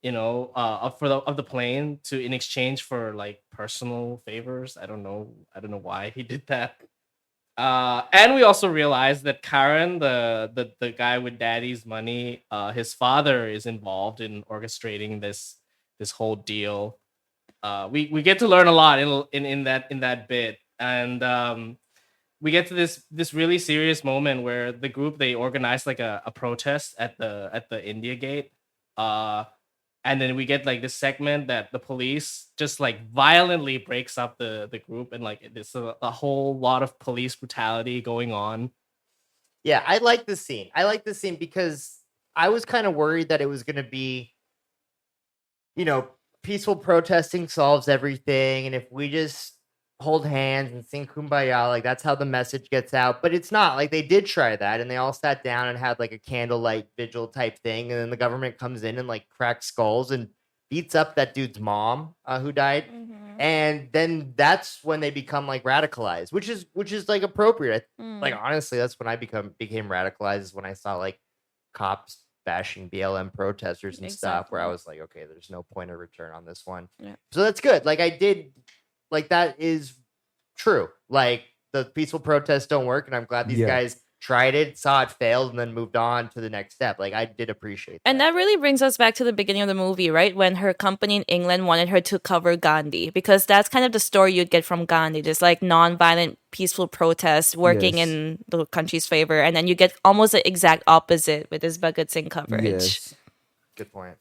of the plane in exchange for like personal favors. I don't know why he did that. And we also realized that Karen, the guy with daddy's money, his father is involved in orchestrating this whole deal. We get to learn a lot in that bit. And we get to this really serious moment where the group, they organize like a protest at the India Gate, and then we get like this segment that the police just like violently breaks up the group, and like there's a whole lot of police brutality going on. Yeah, I like this scene. I like this scene because I was kind of worried that it was going to be, peaceful protesting solves everything, and if we just hold hands and sing Kumbaya, like that's how the message gets out. But it's not. Like they did try that, and they all sat down and had like a candlelight vigil type thing, and then the government comes in and like cracks skulls and beats up that dude's mom who died. And then that's when they become like radicalized, which is like appropriate. Like honestly, that's when I became radicalized, is when I saw like cops bashing BLM protesters and stuff, where I was like, okay, there's no point of return on this one. Yeah. So that's good. Like I did, like that is true. Like the peaceful protests don't work, and I'm glad these guys tried it, saw it failed, and then moved on to the next step. Like I did appreciate that. And that really brings us back to the beginning of the movie, right? When her company in England wanted her to cover Gandhi, because that's kind of the story you'd get from Gandhi, this like non-violent, peaceful protest working in the country's favor. And then you get almost the exact opposite with this Bhagat Singh coverage. Yes. Good point.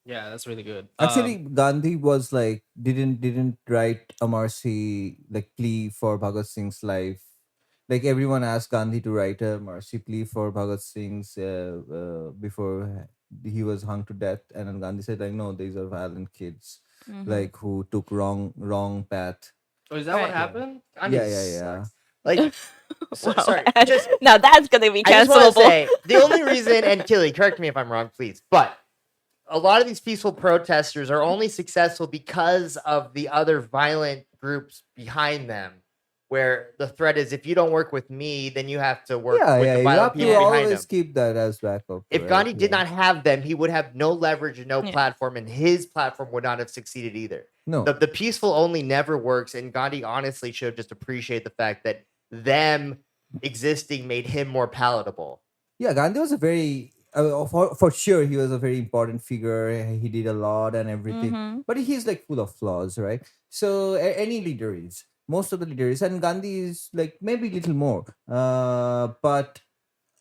Yeah, that's really good. Actually, Gandhi was like didn't write a mercy like plea for Bhagat Singh's life. Like everyone asked Gandhi to write a mercy plea for Bhagat Singh's before he was hung to death, and then Gandhi said like, no, these are violent kids, like who took wrong path. Oh, is that what happened? Gandhi Yeah. sucks. Like, Wow. sorry, just Now that's gonna be I just want to cancelable. say the only reason, and Killy, correct me if I'm wrong, please, but a lot of these peaceful protesters are only successful because of the other violent groups behind them, where the threat is if you don't work with me, then you have to work Yeah, with yeah. the You violent have to people behind always them. keep that as backup, If right? Gandhi did Yeah. not have them, he would have no leverage and no Yeah. platform, and his platform would not have succeeded either. No. The peaceful only never works, and Gandhi honestly should just appreciate the fact that them existing made him more palatable. Yeah, Gandhi was a very for sure he was a very important figure. He did a lot and everything, Mhm. but he's like full of flaws, right? So any leader is, most of the leaders, and Gandhi is like maybe little more. But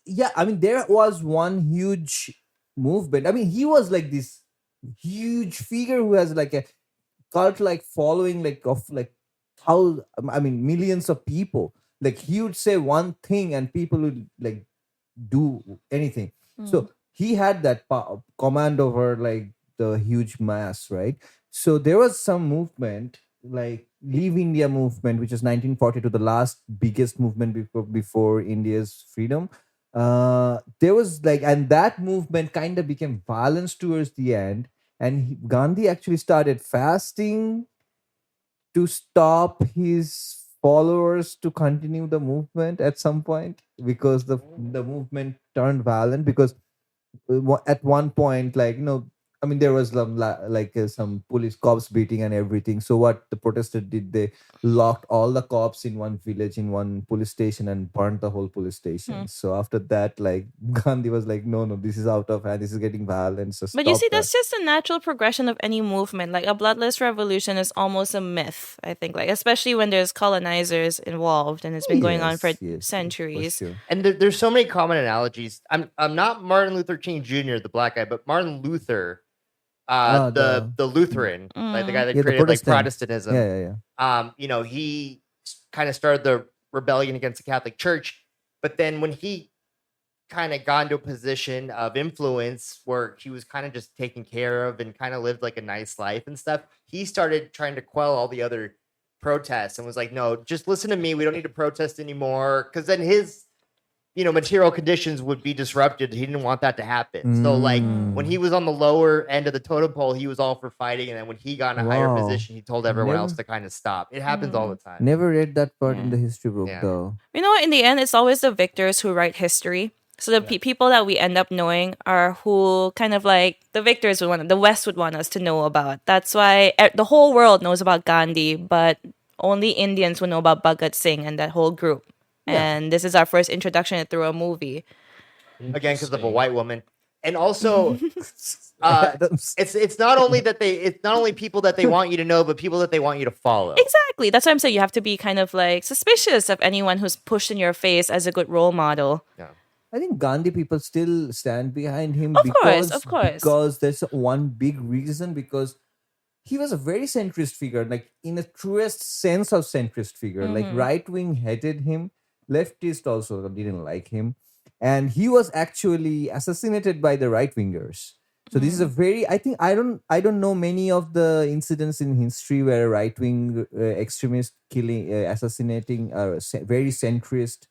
yeah, I mean there was one huge movement. I mean he was like this huge figure who has like a cult like following like of like how I mean millions of people. Like he would say one thing and people would like do anything. Mm. So he had that command over like the huge mass, right? So there was some movement like Leave India movement, which is 1942, the last biggest movement before India's freedom. There was like, and that movement kind of became violence towards the end. And Gandhi actually started fasting to stop his followers to continue the movement at some point because the movement turned violent because at one point like I mean there was some police cops beating and everything. So what the protesters did, they locked all the cops in one village in one police station and burned the whole police station. So after that, like Gandhi was like, no, this is out of hand, this is getting violent, so But you see, stop that. that's just a natural progression of any movement. Like a bloodless revolution is almost a myth, I think. Like especially when there's colonizers involved and it's been going on for Yes, for centuries. sure. And there's so many common analogies. I'm not Martin Luther King Jr., the black guy, but Martin Luther, the Lutheran, like the guy that Yeah, the created like Protestant. Protestantism. Yeah. He kind of started the rebellion against the Catholic Church, but then when he kind of got into a position of influence where he was kind of just taken care of and kind of lived like a nice life and stuff, he started trying to quell all the other protests and was like, no, just listen to me, we don't need to protest anymore, because then his material conditions would be disrupted. He didn't want that to happen. So like when he was on the lower end of the totem pole, he was all for fighting, and then when he got in a higher Wow. position, he told everyone else Never- to kind of stop. It happens all the time. Never read that part in Yeah. the history book Yeah. though. You know what? In the end, it's always the victors who write history. So the people that we end up knowing are who kind of like the victors would want, the West would want us to know about. That's why the whole world knows about Gandhi, but only Indians would know about Bhagat Singh and that whole group. And this is our first introduction through a movie. Again, because of a white woman, and also Adams. it's not only people that they want you to know, but people that they want you to follow. Exactly. That's why I'm saying you have to be kind of like suspicious of anyone who's pushed in your face as a good role model. I think Gandhi people still stand behind him Of course. because there's one big reason, because he was a very centrist figure, like in the truest sense of centrist figure. Like right wing hated him, leftist also didn't like him, and he was actually assassinated by the right wingers. So this is a very, I think I don't know many of the incidents in history where a right wing extremist killing assassinating a very centrist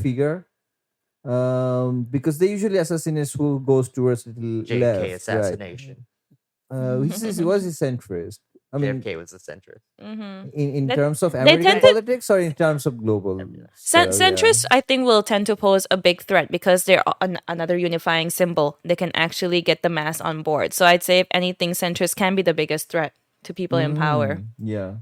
figure. Because they usually assassinate who goes towards the JFK left. assassination. He was a centrist. I mean, JFK was a centrist. in That- terms of they American tend to- politics or in terms of global. scale, Centrists, I think, will tend to pose a big threat because they're another unifying symbol. They can actually get the mass on board. So I'd say, if anything, centrists can be the biggest threat to people in power. Yeah.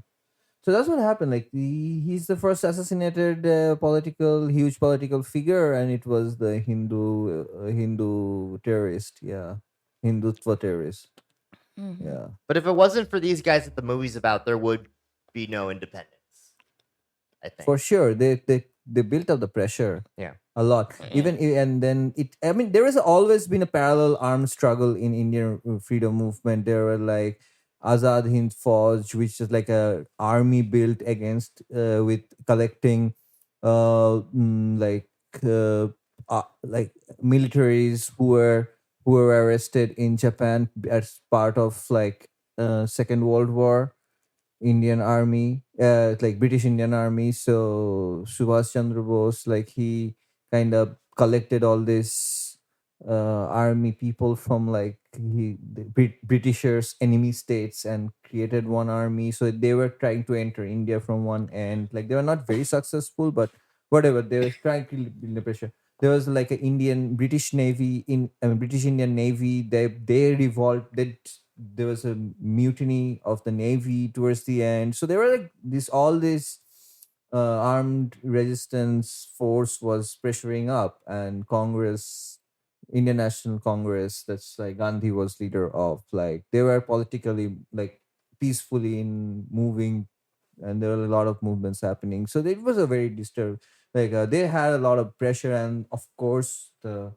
So that's what happened. Like he's the first assassinated huge political figure, and it was the Hindu terrorist. Yeah, Hindutva terrorist. Yeah. But if it wasn't for these guys that the movie's about, there would be no independence, I think. For sure, they built up the pressure. Yeah. A lot. And then I mean, there has always been a parallel armed struggle in Indian freedom movement. There were like Azad Hind Fauj, which is like a army built against with collecting like militaries who were arrested in Japan as part of like Second World War. Indian army, like British Indian army. So Subhash Chandra Bose, like he kind of collected all this army people from like the Britishers' enemy states and created one army. So they were trying to enter India from one end. Like they were not very successful, but whatever, they were trying to build the pressure. There was like an Indian British Navy in British Indian Navy. They revolted. There was a mutiny of the navy towards the end. So there were like this armed resistance force was pressuring up, and Congress, Indian National Congress, that's like Gandhi was leader of, like they were politically like peacefully in moving, and there were a lot of movements happening. So it was a very disturbed, like they had a lot of pressure, and of course the,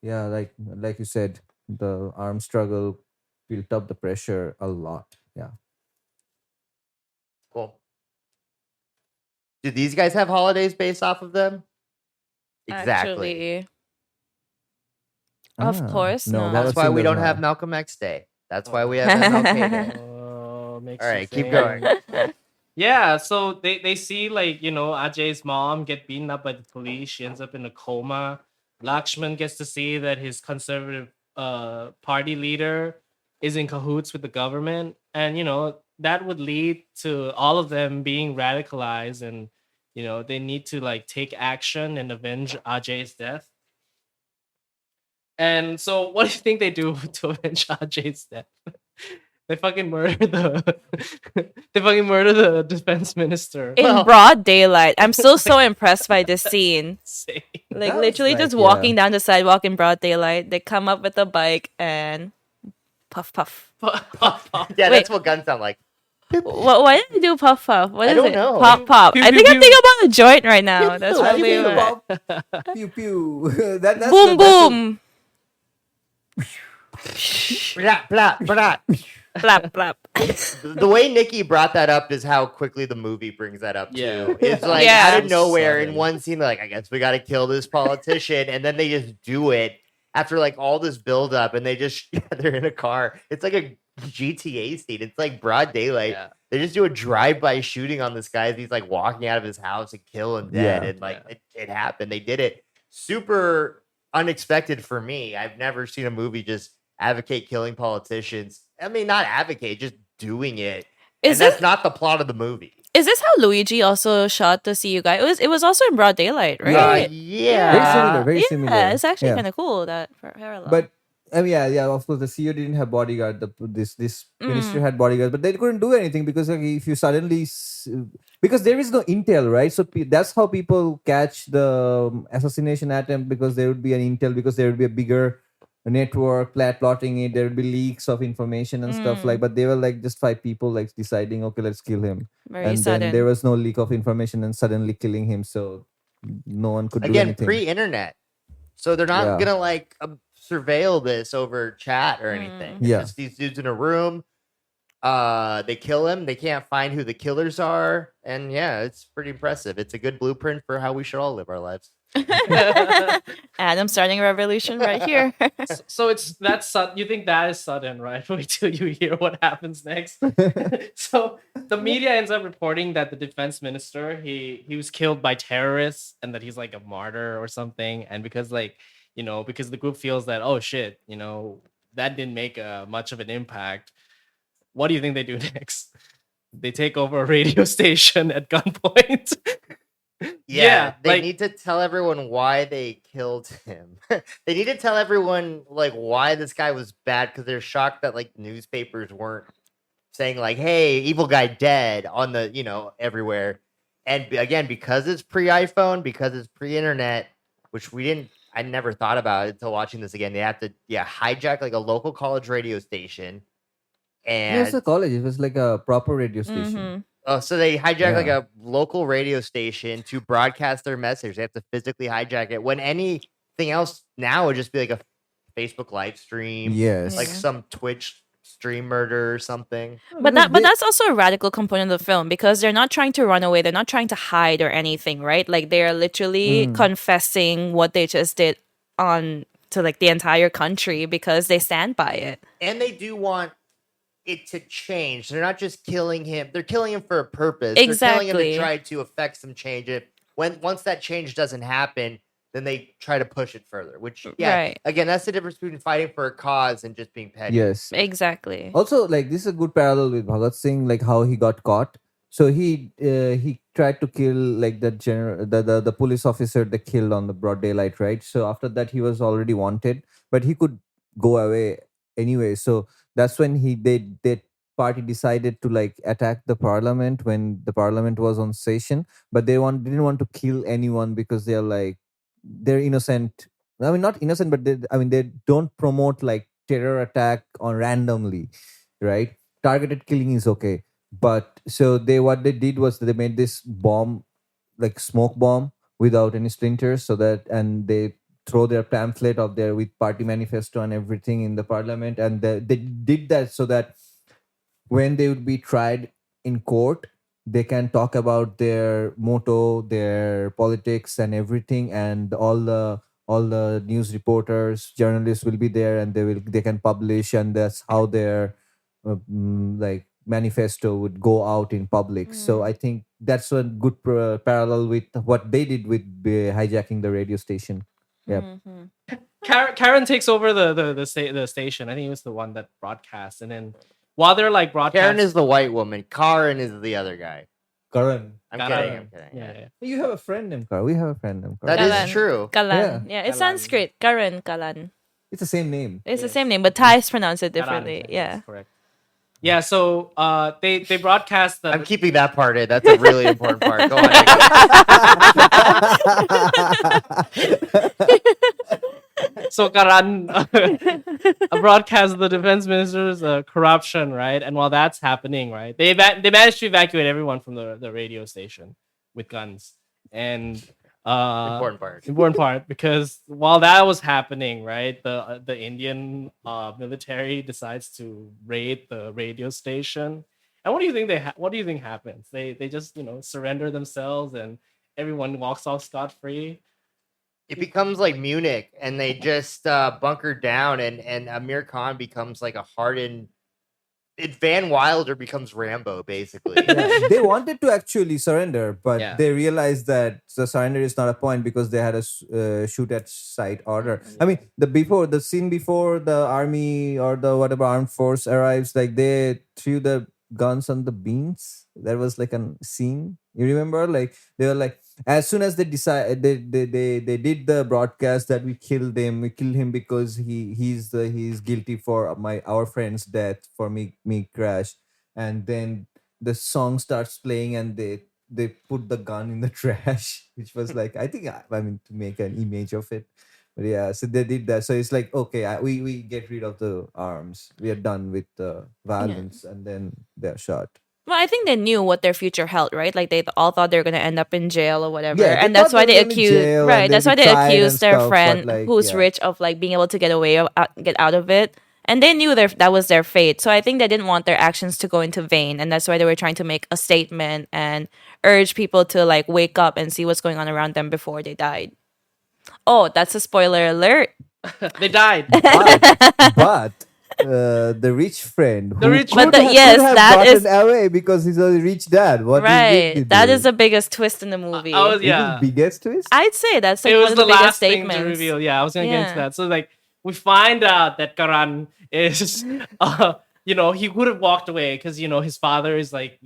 yeah, like you said, the armed struggle built up the pressure a lot. Yeah. Cool. Do these guys have holidays based off of them? Exactly. Actually, of course No, not. Bhagat That's why Singh we does don't have not. Malcolm X Day. That's why we have MLK Day. Makes All you right, keep think. going. Yeah, so they see like, Ajay's mom get beaten up by the police. She ends up in a coma. Lakshman gets to see that his conservative party leader is in cahoots with the government, and that would lead to all of them being radicalized, and they need to like take action and avenge Ajay's death. And so what do you think they do to avenge Ajay's death? They fucking murder the they fucking murder the defense minister. In broad daylight. I'm still so impressed by this scene. Insane. Like That was literally like, just walking down the sidewalk in broad daylight. They come up with a bike and puff puff. Yeah, Wait. that's what guns sound like. Why did I do puff puff? What I is don't it? know. Pop pop. Pew, I pew, think I'm pew. thinking about a joint right now. That's pew, probably pew, what. Pew pew. That's Boom boom. Blah, blah, blah. Flap flap. The way Nikki brought that up is how quickly the movie brings that up Yeah. too. It's like Yeah. out of nowhere in Sudden. one scene, like, I guess we got to kill this politician, and then they just do it after like all this build up, and they just they're in a car. It's like a GTA scene. It's like broad daylight. Yeah. They just do a drive-by shooting on this guy as he's like walking out of his house and kill him dead, Yeah. and like it happened. They did it super unexpected for me. I've never seen a movie just advocate killing politicians. I mean, not advocate, just doing it. Is And that's it? not the plot of the movie. Is this how Luigi also shot the See You guy? It was also in broad daylight, right? Yeah. Very similar. Very yeah, similar. it's actually Yeah. kind of cool that parallel. But yeah. Of course, the CEO didn't have bodyguard. This minister had bodyguards, but they couldn't do anything because like, if you suddenly because there is no intel, right? So that's how people catch the assassination attempt, because there would be an intel, because there would be a bigger network plotting it. There would be leaks of information and stuff like. But they were like just 5 people like deciding, okay, let's kill him, very and sudden. then there was no leak of information and suddenly killing him. So no one could do Again, anything. pre-internet. So they're not Yeah. gonna like surveil this over chat or anything. It's Yeah. just these dudes in a room. They kill him. They can't find who the killers are, and yeah, it's pretty impressive. It's a good blueprint for how we should all live our lives. Adam starting a revolution right here. So that's you think that is sudden, right? Wait till you hear what happens next. So the media ends up reporting that the defense minister he was killed by terrorists, and that he's like a martyr or something. And because because the group feels that, oh shit, that didn't make much of an impact. What do you think they do next? They take over a radio station at gunpoint. Yeah, they like- need to tell everyone why they killed him. They need to tell everyone like why this guy was bad, because they're shocked that like newspapers weren't saying like, "Hey, evil guy dead" on the everywhere. And again, because it's pre-iPhone, because it's pre-internet, which I never thought about it until watching this again. They have to hijack like a local college radio station, Yeah, it's and a college. It was like a proper radio station. Mhm. oh, so they hijack like Yeah. a local radio station to broadcast their message. They have to physically hijack it. When anything else now would just be like a Facebook live stream, Yes. like Yeah. some Twitch stream murder or something. But that's also a radical component of the film, because they're not trying to run away, they're not trying to hide or anything, right? Like they are literally confessing what they just did on to like the entire country because they stand by it. And they do want it to change. They're not just killing him; they're killing him for a purpose. They're killing him to Exactly. try to affect some change. Once that change doesn't happen, then they try to push it further. Which, yeah, Right. again, that's the difference between fighting for a cause and just being petty. Yes. Exactly. Also, like, this is a good parallel with Bhagat Singh, like how he got caught. So he tried to kill, like, the police officer they killed on the broad daylight, right? So after that he was already wanted, but he could go away anyway. So that's when they party decided to, like, attack the parliament when the parliament was on session, but didn't want to kill anyone because they're innocent. I mean, not innocent, but they don't promote, like, terror attack on randomly, right? Targeted killing is okay, but so what they did was they made this bomb, like smoke bomb, without any splinters, so that, and they throw their pamphlet of their with party manifesto and everything in the parliament, and they did that so that when they would be tried in court, they can talk about their motto, their politics, and everything, and all the news reporters, journalists will be there, and they can publish, and that's how their like manifesto would go out in public. So I think that's a good parallel with what they did with hijacking the radio station. Yeah. Mm-hmm. Karen takes over the station. I think it was the one that broadcast, and then while they're like broadcasting, Karen is the white woman. Karen is the other guy. Karan. I'm Karan. kidding. I'm kidding. Yeah, Yeah. yeah. You have a friend named Karan. We have a friend named Karan. That is Kalan. true. Kalan. Yeah, it's Kalan. Sanskrit. Karan, Kalan. It's the same name. It's the Yes. same name, but Thais pronounce it Karan, differently. yes, Yeah. correct. Yeah, so they broadcast the I'm keeping that part in. That's a really important part. Go on. so Karan broadcast the defense minister's corruption, right? And while that's happening, right, they managed to evacuate everyone from the radio station with guns. And important part, because while that was happening, right, the Indian military decides to raid the radio station. And what do you think what do you think happens? They just surrender themselves, and everyone walks off scot-free. It becomes like Munich, and they just bunker down, and Amir Khan becomes like a hardened. Van Wilder becomes Rambo, basically. Yeah, they wanted to actually surrender, but Yeah. they realized that the surrender is not a point because they had a shoot at sight order. I mean, the scene before the army or the whatever armed force arrives, like they threw the guns on the beans. There was like a scene. You remember? Like they were like, as soon as they decide, they did the broadcast that we killed him. We killed him because he's guilty for our friend's death, for me crash. And then the song starts playing, and they put the gun in the trash, which was like, I think, I mean, to make an image of it. But yeah, so they did that. So it's like, okay, we get rid of the arms. We are done with the violence, and then they're shot. Well, I think they knew what their future held, right? Like they all thought they were gonna end up in jail or whatever, Yeah, they and that's thought why they they were gonna be accused. jail and Right, they'll that's be why they tried and accused their stuff, but, friend like, who's yeah. rich of like being able to get away get out of it, and they knew that was their fate. So I think they didn't want their actions to go into vain, and that's why they were trying to make a statement and urge people to like wake up and see what's going on around them before they died. Oh, that's a spoiler alert. They died. But the rich friend who rich could, But yes, could have that gotten is- away because he's a rich dad. What Right, did that do? is the biggest twist in the movie. I was, Is it yeah. the biggest twist? I'd say that's like It one was of the the biggest last thing to statements. reveal. Yeah, I was gonna get into Yeah. that. So like we find out that Karan is he could have walked away because his father is like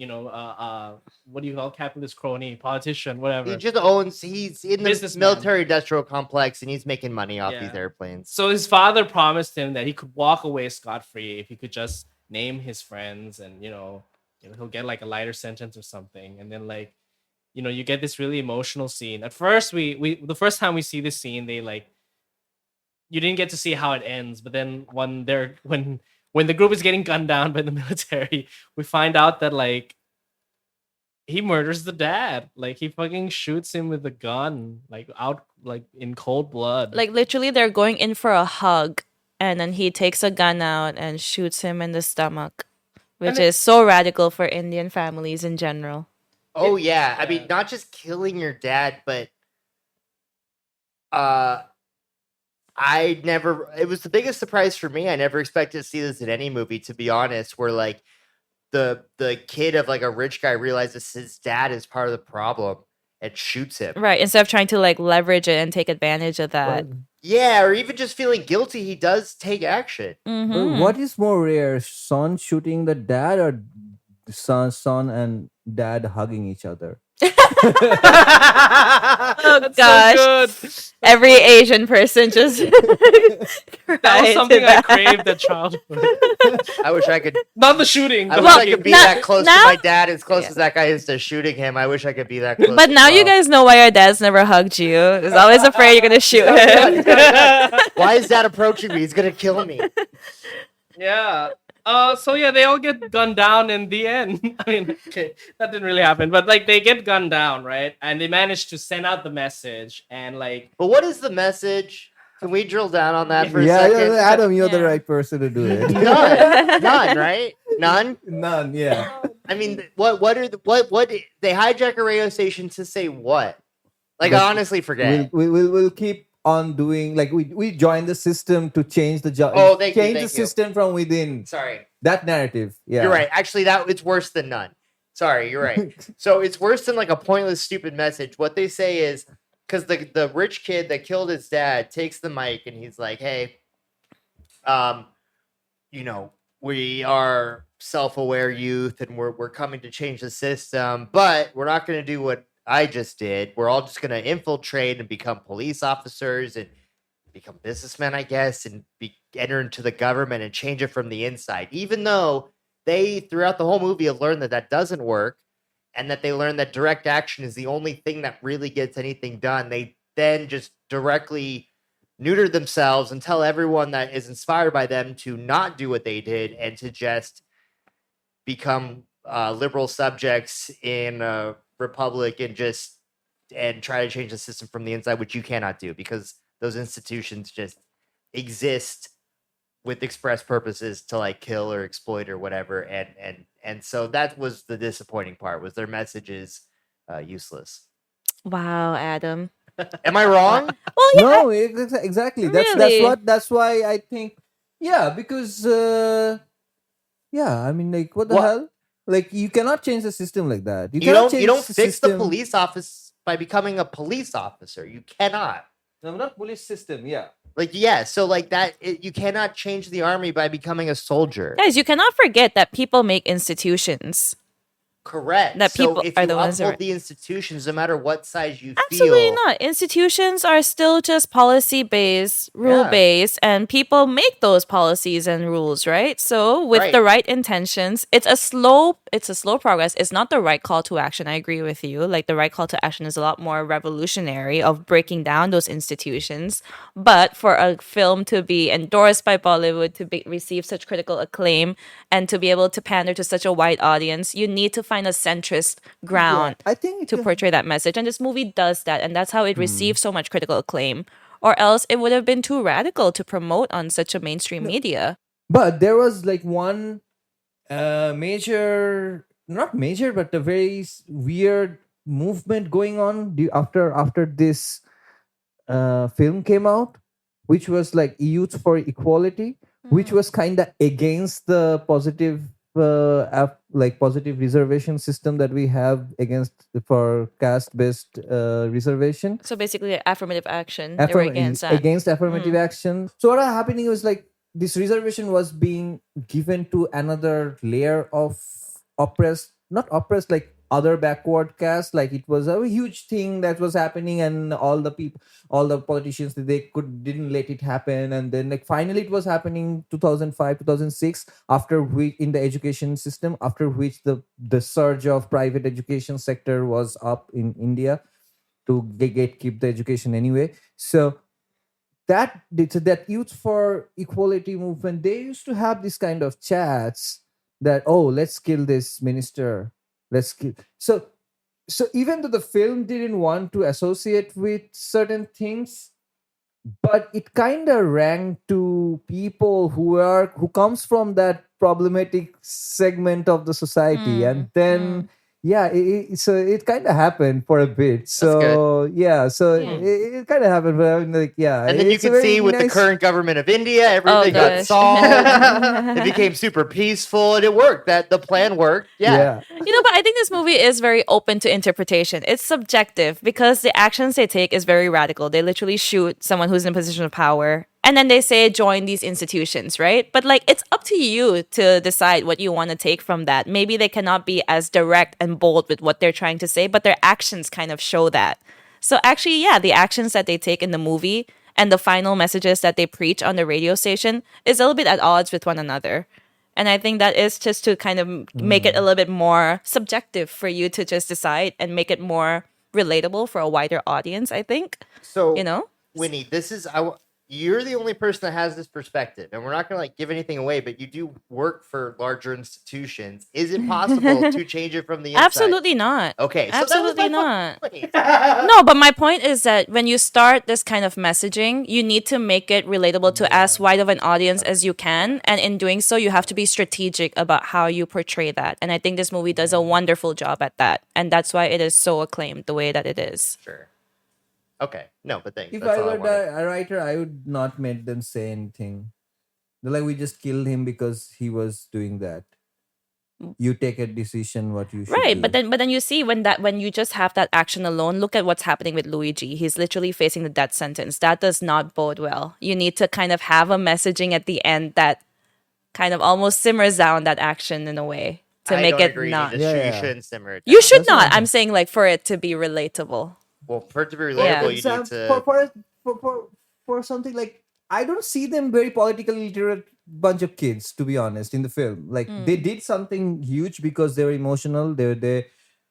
what do you call capitalist crony, politician, whatever. He just owns. He's in the Businessman. military industrial complex, and he's making money off Yeah. these airplanes. So his father promised him that he could walk away scot-free if he could just name his friends, and he'll get like a lighter sentence or something. And then like you get this really emotional scene. At first we the first time we see this scene, they like you didn't get to see how it ends, but then when the group is getting gunned down by the military, we find out that like he murders the dad. Like he fucking shoots him with a gun, like out like in cold blood. Like literally, they're going in for a hug, and then he takes a gun out and shoots him in the stomach, which And is so radical for Indian families in general. Oh yeah, I yeah. mean, not just killing your dad, but it was the biggest surprise for me. I never expected to see this in any movie, to be honest, where like the kid of like a rich guy realizes his dad is part of the problem and shoots him. Right. Instead of trying to like leverage it and take advantage of that. Yeah, or even just feeling guilty, he does take action. Well, what is more rare, son shooting the dad or son and dad hugging each other? Oh That's gosh. so good. Every Asian person just That was something I craved at childhood. I wish I could. Not the shooting. I the wish I hugging. could be Now- that close to now- my dad, as close as that guy is to shooting him. I wish I could be that close. But as now you well. guys know why your dad's never hugged you. He's always afraid you're gonna shoot him. Why is dad approaching me? He's gonna kill me. Yeah. So yeah, they all get gunned down in the end. I mean, okay, that didn't really happen, but like they get gunned down, right? And they manage to send out the message, and like, But what is the message? Can we drill down on that for a Yeah, second? Adam, you're the Yeah. right person to do it. None, right? None. None, yeah. I mean, what they hijack a radio station to say what? Like, But I honestly forget. We'll keep on doing, like, we join the system to change the job. Oh, thank you, change thank the you. system from within. Sorry, That narrative. Yeah. you're right. Actually, it's worse than none. Sorry, you're right. So it's worse than like a pointless, stupid message. What they say is, because the rich kid that killed his dad takes the mic and he's like, "Hey, we are self-aware youth and we're coming to change the system, but we're not going to do what I just did. We're all just going to infiltrate and become police officers and become businessmen, I guess, and enter into the government and change it from the inside." Even though they, throughout the whole movie, have learned that doesn't work, and that they learn that direct action is the only thing that really gets anything done. They then just directly neuter themselves and tell everyone that is inspired by them to not do what they did and to just become liberal subjects in a republic and try to change the system from the inside, which you cannot do because those institutions just exist with express purposes to like kill or exploit or whatever. And so that was the disappointing part, was their message is useless. Wow, Adam. Am I wrong? Well, yeah. No, exactly. Really? That's why I think, yeah, because I mean, like, what the What? hell? Like, you cannot change the system like that. You cannot don't change fix the system. police office by becoming a police officer. You cannot. No, not police system. Yeah. Like, yeah, so like that, you cannot change the army by becoming a soldier. Guys, you cannot forget that people make institutions. Correct. That So people if are you the ones that uphold are- the institutions, no matter what size you Absolutely feel, not. Institutions are still just policy based, rule based, and people make those policies and rules, right? So with Right. the right intentions, it's a slow progress. It's not the right call to action. I agree with you. Like the right call to action is a lot more revolutionary of breaking down those institutions. But for a film to be endorsed by Bollywood, to receive such critical acclaim, and to be able to pander to such a wide audience, you need to find a centrist ground I think to portray that message. And this movie does that. And that's how it received so much critical acclaim. Or else it would have been too radical to promote on such a mainstream media. But there was like one major, not major, but a very weird movement going on after this film came out, which was like Youth for Equality, which was kind of against the positive positive reservation system that we have for caste based reservation. So basically, affirmative action. They were against that. Against affirmative action. So what was happening was like this reservation was being given to another layer of not oppressed, like other backward caste. Like it was a huge thing that was happening, and all the politicians, they didn't let it happen. And then like finally it was happening 2005, 2006, after which in the education system, after which the surge of private education sector was up in India to keep the education anyway. So that Youth for Equality movement, they used to have this kind of chats that, oh, let's kill this minister, let's kill. So even though the film didn't want to associate with certain things, but it kind of rang to people who comes from that problematic segment of the society. And then yeah, so it kind of happened for a bit. So yeah, so Yeah. it kind of happened, but I mean, like, yeah, And then you it's a can very see with the nice. current government of India, Oh everything got gosh. solved. It became super peaceful, and it worked. That the plan worked. Yeah. But I think this movie is very open to interpretation. It's subjective because the actions they take is very radical. They literally shoot someone who's in a position of power and then they say join these institutions, right? But like it's up to you to decide what you want to take from that. Maybe they cannot be as direct and bold with what they're trying to say, but their actions kind of show that. So actually, yeah, the actions that they take in the movie and the final messages that they preach on the radio station is a little bit at odds with one another. And I think that is just to kind of make it a little bit more subjective for you to just decide and make it more relatable for a wider audience, I think. So, You know? Winnie, this is you're the only person that has this perspective, and we're not going to like give anything away, but you do work for larger institutions. Is it possible to change it from the inside? Absolutely not. Okay, so Absolutely that was my not. point. No, but my point is that when you start this kind of messaging, you need to make it relatable to as wide of an audience as you can. And in doing so, you have to be strategic about how you portray that. And I think this movie does a wonderful job at that. And that's why it is so acclaimed the way that it is. Sure. Okay. No, but thanks. If That's I all I were wanted. a writer, I would not make them say anything. They're like, we just killed him because he was doing that. You take a decision what you should Right, do. but then you see when you just have that action alone, look at what's happening with Luigi. He's literally facing the death sentence. That does not bode well. You need to kind of have a messaging at the end that kind of almost simmers down that action in a way to I make don't it agree. not. You, you shouldn't simmer it You down. should That's what not. I'm I'm saying like for it to be relatable. Well, for it to be Yeah. relatable, you need to. For something like, I don't see them very politically literate bunch of kids, to be honest, in the film. Like they did something huge because they were emotional. They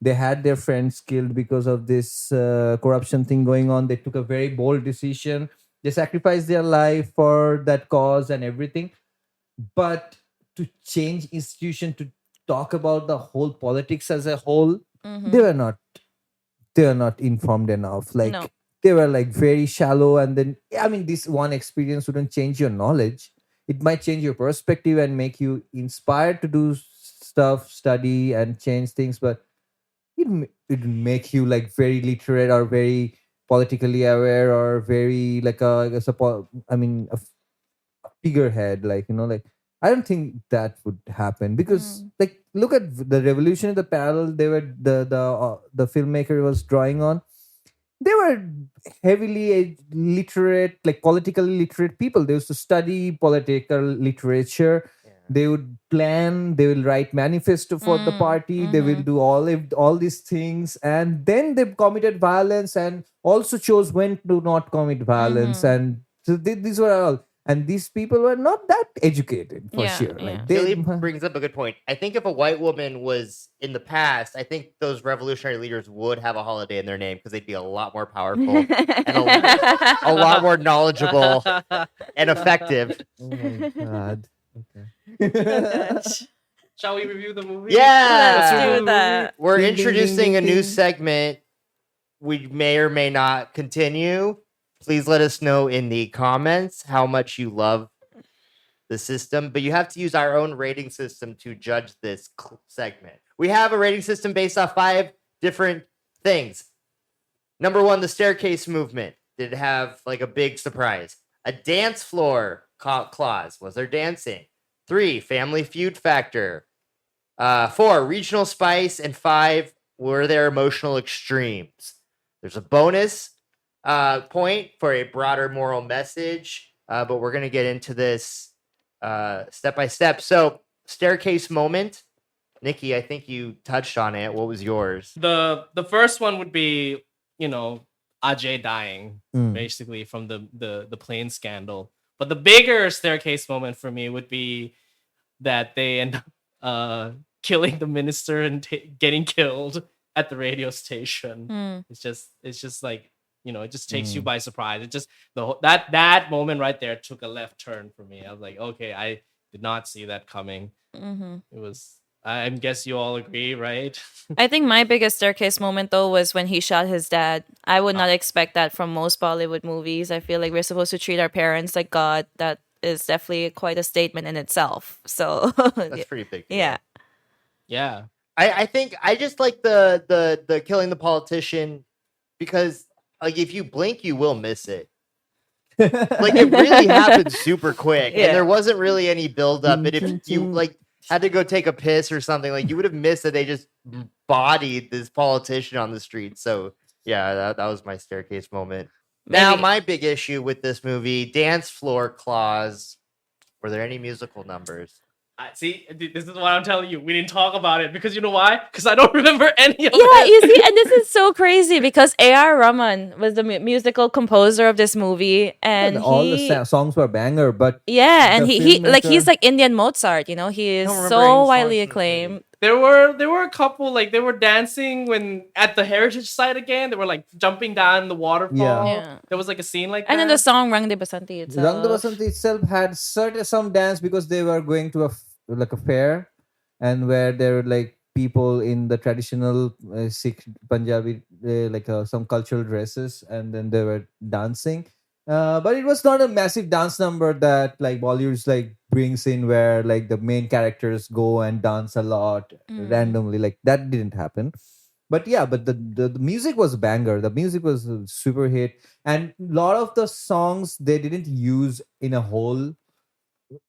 had their friends killed because of this corruption thing going on. They took a very bold decision. They sacrificed their life for that cause and everything. But to change institution, to talk about the whole politics as a whole, they were not informed enough. Like No. they were like very shallow. And then, I mean, this one experience wouldn't change your knowledge. It might change your perspective and make you inspired to do stuff, study and change things, but it make you like very literate or very politically aware or very like a figurehead, like, like, I don't think that would happen because like look at the revolution, the parallel they were the filmmaker was drawing on. They were heavily literate, like politically literate people. They used to study political literature. They would plan, they will write manifesto for the party, they will do all these things, and then they committed violence and also chose when to not commit violence. And so these were all, and these people were not that educated for sure. Like Billy brings up a good point. I think if a white woman was in the past, I think those revolutionary leaders would have a holiday in their name because they'd be a lot more powerful and a lot more knowledgeable and effective. Oh my god. Shall we review the movie? Yeah, Let's do that. We're Ding, ding, introducing ding, a new ding. segment. We may or may not continue. Please let us know in the comments how much you love the system, but you have to use our own rating system to judge this segment. We have a rating system based off 5 different things. Number 1, the staircase movement. Did it have like a big surprise? A dance floor clause. Was there dancing? 3, family feud factor. 4, regional spice. And 5, were there emotional extremes? There's a bonus point for a broader moral message, but we're going to get into this step by step. So, staircase moment. Nikki, I think you touched on it. What was yours? The first one would be, Ajay dying, Mm. basically from the plane scandal. But the bigger staircase moment for me would be that they end up killing the minister and getting killed at the radio station. It's just like, it just takes you by surprise. It just that moment right there took a left turn for me. I was like, okay, I did not see that coming. It was. I guess you all agree, right? I think my biggest staircase moment though was when he shot his dad. I would not expect that from most Bollywood movies. I feel like we're supposed to treat our parents like God. That is definitely quite a statement in itself. So That's pretty big. yeah. Yeah. I think I just like the killing the politician because like if you blink, you will miss it. Like it really happened super quick, and there Yeah. wasn't really any build up. And if Ting, you ting. like had to go take a piss or something, like you would have missed that they just bodied this politician on the street. So yeah, that was my staircase moment. Now Maybe. my big issue with this movie, dance floor clause. Were there any musical numbers? See, this is what I'm telling you. We didn't talk about it because you know why? Because I don't remember any of Yeah, it. you see, and this is so crazy because A.R. Rahman was the musical composer of this movie, and all the he, songs were banger, but yeah, and the he like he's filmmaker- like Indian Mozart, you know, he is don't remember so any songs widely from this acclaimed. movie. There were a couple like they were dancing when at the heritage site again. They were like jumping down the waterfall. Yeah. There was like a scene like And that. then the song Rang De Basanti itself. Rang De Basanti itself had some dance because they were going to a fair, and where there were like people in the traditional Sikh Punjabi some cultural dresses, and then they were dancing. But it was not a massive dance number that like Bollywood's like brings in, where like the main characters go and dance a lot randomly. Like that didn't happen. But yeah, but the music was a banger. The music was a super hit, and a lot of the songs they didn't use in a whole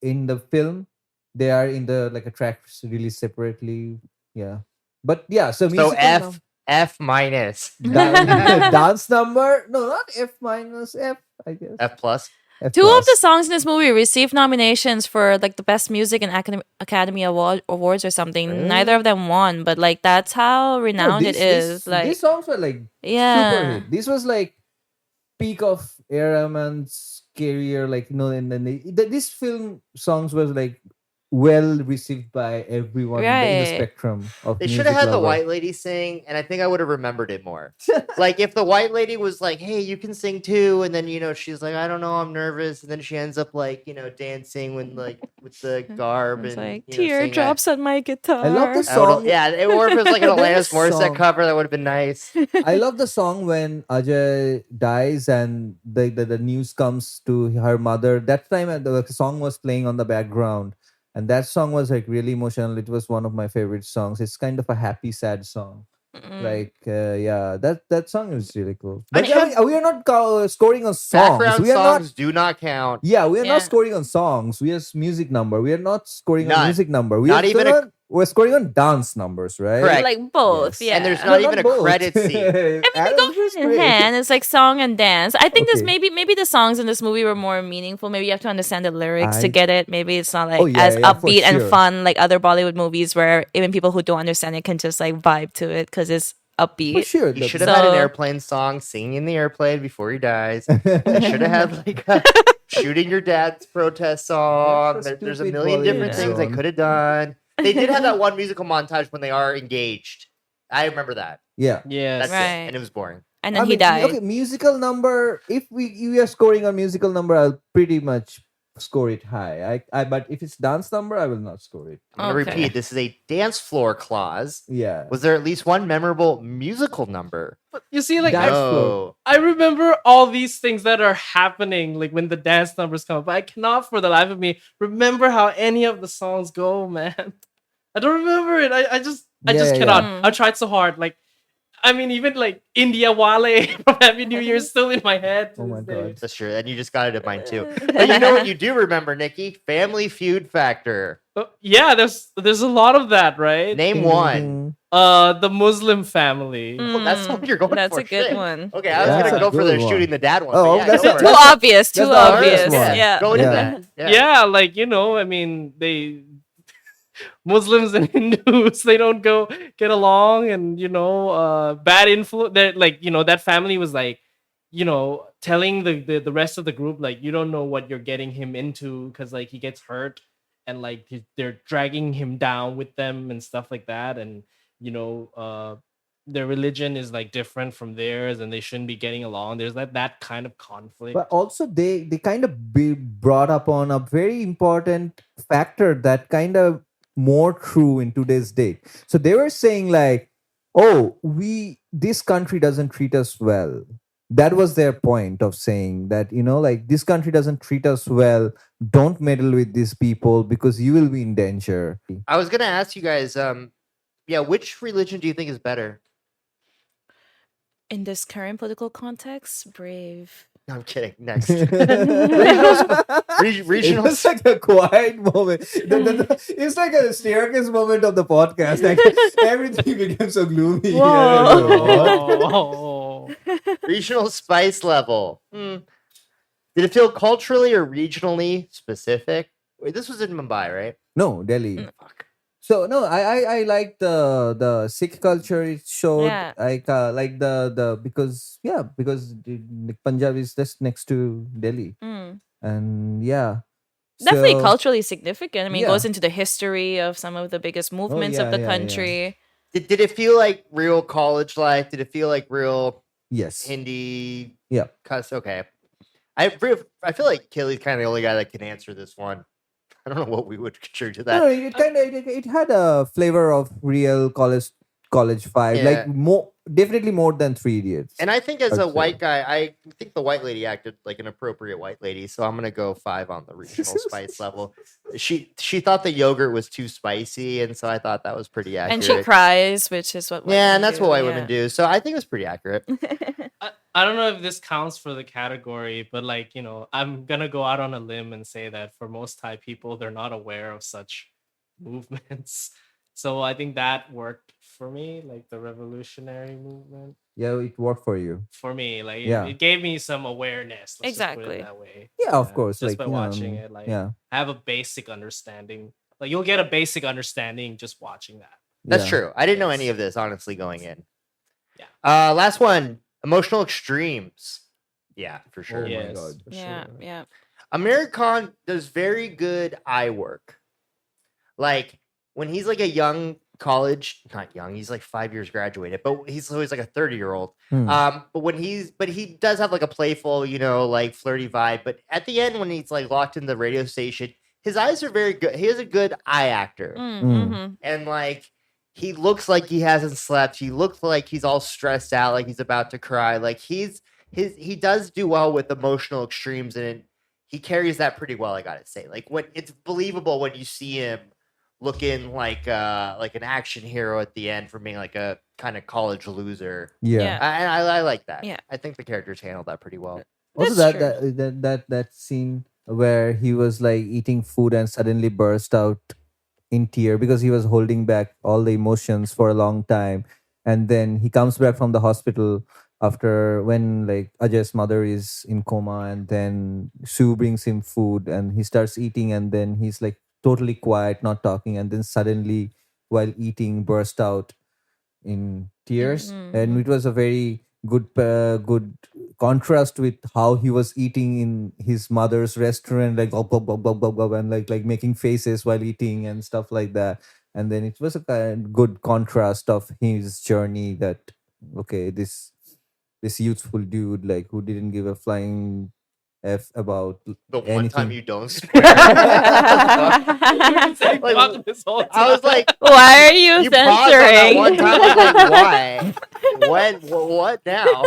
in the film. They are in the like a track released separately. Yeah, but yeah. So So musical F minus, dance number. No, not F minus F. I guess F plus. F Two of plus. the songs in this movie received nominations for like the best music and Academy Awards or something. Really? Neither of them won, but like that's how No, renowned it is. Like, these songs were like super yeah, hit. This was like peak of Rahman's career. Like and then this film songs was like well received by everyone in the Right. spectrum of They music should have had the lover. white lady sing, and I think I would have remembered it more. Like if the white lady was like, "Hey, you can sing too," and then she's like, "I don't know, I'm nervous," and then she ends up like dancing with the garb it's and like singing that. teardrops on my guitar. I love this I would've- song. yeah, or if it was like an Alanis Morissette Song. cover, that would have been nice. I love the song when Ajay dies and the news comes to her mother. That time the song was playing on the background, and that song was like really emotional. It was one of my favorite songs. It's kind of a happy, sad song. Like yeah, that song is really cool. But we are not scoring on songs. Background We are not. songs do not count. Yeah, we are Yeah. not scoring on songs. We are music number. We are not scoring on None. music number. We Not are even a- we're scoring on dance numbers, right? Correct. like both, Yes. yeah. And there's No, not even a both. credit scene. I mean, they go hand in hand. It's like song and dance. I think this Okay. maybe the songs in this movie were more meaningful. Maybe you have to understand the lyrics to I- get it. Maybe it's not like Oh, yeah, as yeah, for upbeat and sure. fun like other Bollywood movies where even people who don't understand it can just like vibe to it because it's For upbeat. sure. You should have had an So- airplane song singing in the airplane before he dies. You should have had like a shooting your dad's protest song. That's a There's a stupid million different Bollywood things they song. could have done. They did have that one musical montage when they are engaged. I remember that. Yeah. Yes. That's Right. it. And it was boring. And then he died. Okay, musical number. If we are scoring a musical number, I'll pretty much score it high. But if it's dance number, I will not score it. I'm gonna Okay. repeat. This is a dance floor clause. Yeah. Was there at least one memorable musical number? But you see, like Dance No. floor. I remember all these things that are happening, like when the dance numbers come up. But I cannot, for the life of me, remember how any of the songs go, man. I don't remember it. I just Yeah, cannot. yeah. I tried so hard. Like, I mean, even like India Wale from Happy New Year is still in my head. to Oh my this day. God. That's true. And you just got it in mine too. But you know what you do remember, Nikki? Family Feud Factor. Yeah, there's a lot of that, right? Name one. The Muslim family. Well, that's what you're going That's for. a good Shit. one. Okay, I was That's gonna a go for the good one. shooting the dad one. Oh, but yeah, that's go a- for Too it. obvious. Too that's the obvious. hardest one. Yeah. Go into Yeah. that. Yeah. Yeah, like I mean, they Muslims and Hindus they don't get along, and bad influence. That that family was like, telling the rest of the group like you don't know what you're getting him into because like he gets hurt, and like they're dragging him down with them and stuff like that, and their religion is like different from theirs, and they shouldn't be getting along. There's that kind of conflict. But also they kind of brought up on a very important factor that kind of more true in today's date. So they were saying like, oh, this country doesn't treat us well. That was their point of saying that, like this country doesn't treat us well. Don't meddle with these people because you will be in danger. I was gonna ask you guys, Yeah, which religion do you think is better? In this current political context, brave. No, I'm kidding. Next. It Regional. was like a quiet moment. It's like a staircase moment of the podcast. Like everything became so gloomy. Oh. Regional spice level. Did it feel culturally or regionally specific? Wait, this was in Mumbai, right? No, Delhi. Fuck. So no, I like the Sikh culture it showed. Yeah. Like the because Punjab is just next to Delhi, and yeah, Definitely so, culturally significant. I mean, it yeah. goes into the history of some of the biggest movements of the yeah. country. Did it feel like real college life? Did it feel like real Yes. Hindi? Yeah. Okay. I feel like Kelly's kind of the only guy that can answer this one. I don't know what we would contribute to that. No, it had a flavor of real college vibe. Yeah. Like definitely more than 3 Idiots. And I think as I'd a say. white guy, I think the white lady acted like an appropriate white lady. So I'm gonna go 5 on the regional spice level. She thought the yogurt was too spicy, and so I thought that was pretty accurate. And she cries, which is what. Yeah, and that's what white women do. So I think it was pretty accurate. I don't know if this counts for the category, but like, you know, I'm gonna go out on a limb and say that for most Thai people, they're not aware of such movements. So I think that worked for me, like the revolutionary movement. Yeah, it worked for you. For me, like Yeah. it gave me some awareness. Let's just put Exactly. it that way. Yeah, of course. Just like by watching it, like yeah, I have a basic understanding. Like you'll get a basic understanding just watching that. That's yeah. true. I didn't know any of this, honestly, going in. Yeah. Last one, emotional extremes. Yeah, for sure. Oh my Yes, God. for Yeah, sure. yeah. Amir Khan does very good eye work. Like when he's like a young not young, he's like 5 years graduated, but he's always like a 30-year-old. But he does have like a playful, like flirty vibe. But at the end, when he's like locked in the radio station, his eyes are very good. He is a good eye actor. And like he looks like he hasn't slept. He looks like he's all stressed out, like he's about to cry. Like he does do well with emotional extremes, and he carries that pretty well, I gotta say. Like when it's believable when you see him looking like an action hero at the end for being like a kind of college loser. Yeah. I like that. Yeah. I think the characters handled that pretty well. Also, That's that scene where he was like eating food and suddenly burst out in tear because he was holding back all the emotions for a long time, and then he comes back from the hospital after when like Ajay's mother is in coma, and then Sue brings him food and he starts eating, and then he's like totally quiet, not talking, and then suddenly while eating burst out in tears. And it was a very good contrast with how he was eating in his mother's restaurant, like gulp, gulp, gulp, gulp, gulp, gulp, and like making faces while eating and stuff like that. And then it was a kind of good contrast of his journey that okay, this youthful dude like who didn't give a flying F about The one anything. time you don't swear. Like, Like, this whole I was like, Why are you, you paused on that censoring? one time. I was like, why? When? What now? All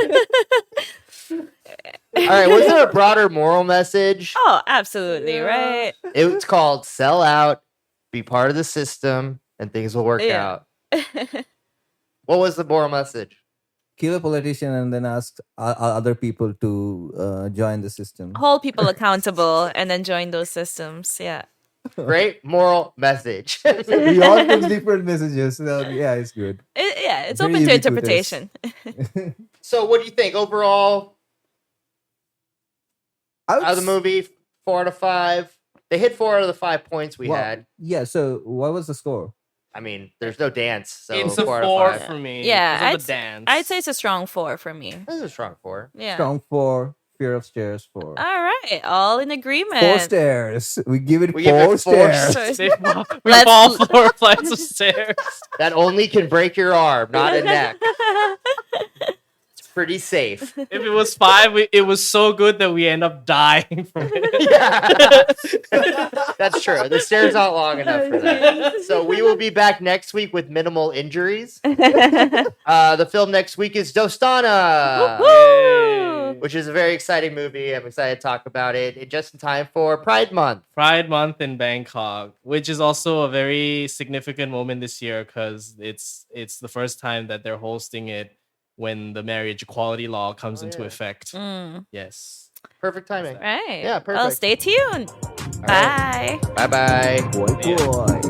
right. Was there a broader moral message? Oh, absolutely, right? It's called sell out, be part of the system, and things will work Yeah. out. What was the moral message? Kill a politician and then ask other people to join the system. Hold people accountable and then join those systems. Yeah. Great moral message. We all took different messages. So yeah, it's good. It's Very open to ubiquitous. interpretation. So, what do you think overall out of the movie? 4 out of 5. They hit 4 out of the 5 points we had. Yeah. So what was the score? I mean, there's no dance, so it's a 4 out 4 of 5. for me. Yeah, because of the dance. I'd say it's a strong 4 for me. This is a strong 4. Yeah. Strong 4. Fear of stairs 4. All right, all in agreement. 4 stairs. We give it We give 4 it 4 stairs. we Let's- fall 4 flights of stairs. That only can break your arm, not a neck. It's pretty safe. If it was 5, it was so good that we end up dying from it. Yeah. That's true. The stairs not long enough for that. So we will be back next week with minimal injuries. The film next week is Dostana. Woo! which is a very exciting movie. I'm excited to talk about it just in time for Pride Month. Pride Month in Bangkok, which is also a very significant moment this year because it's the first time that they're hosting it when the marriage equality law comes into effect. Yes. Perfect timing. Right. Yeah, perfect. Well, stay tuned. All right. Bye. Bye-bye. Boy, boy.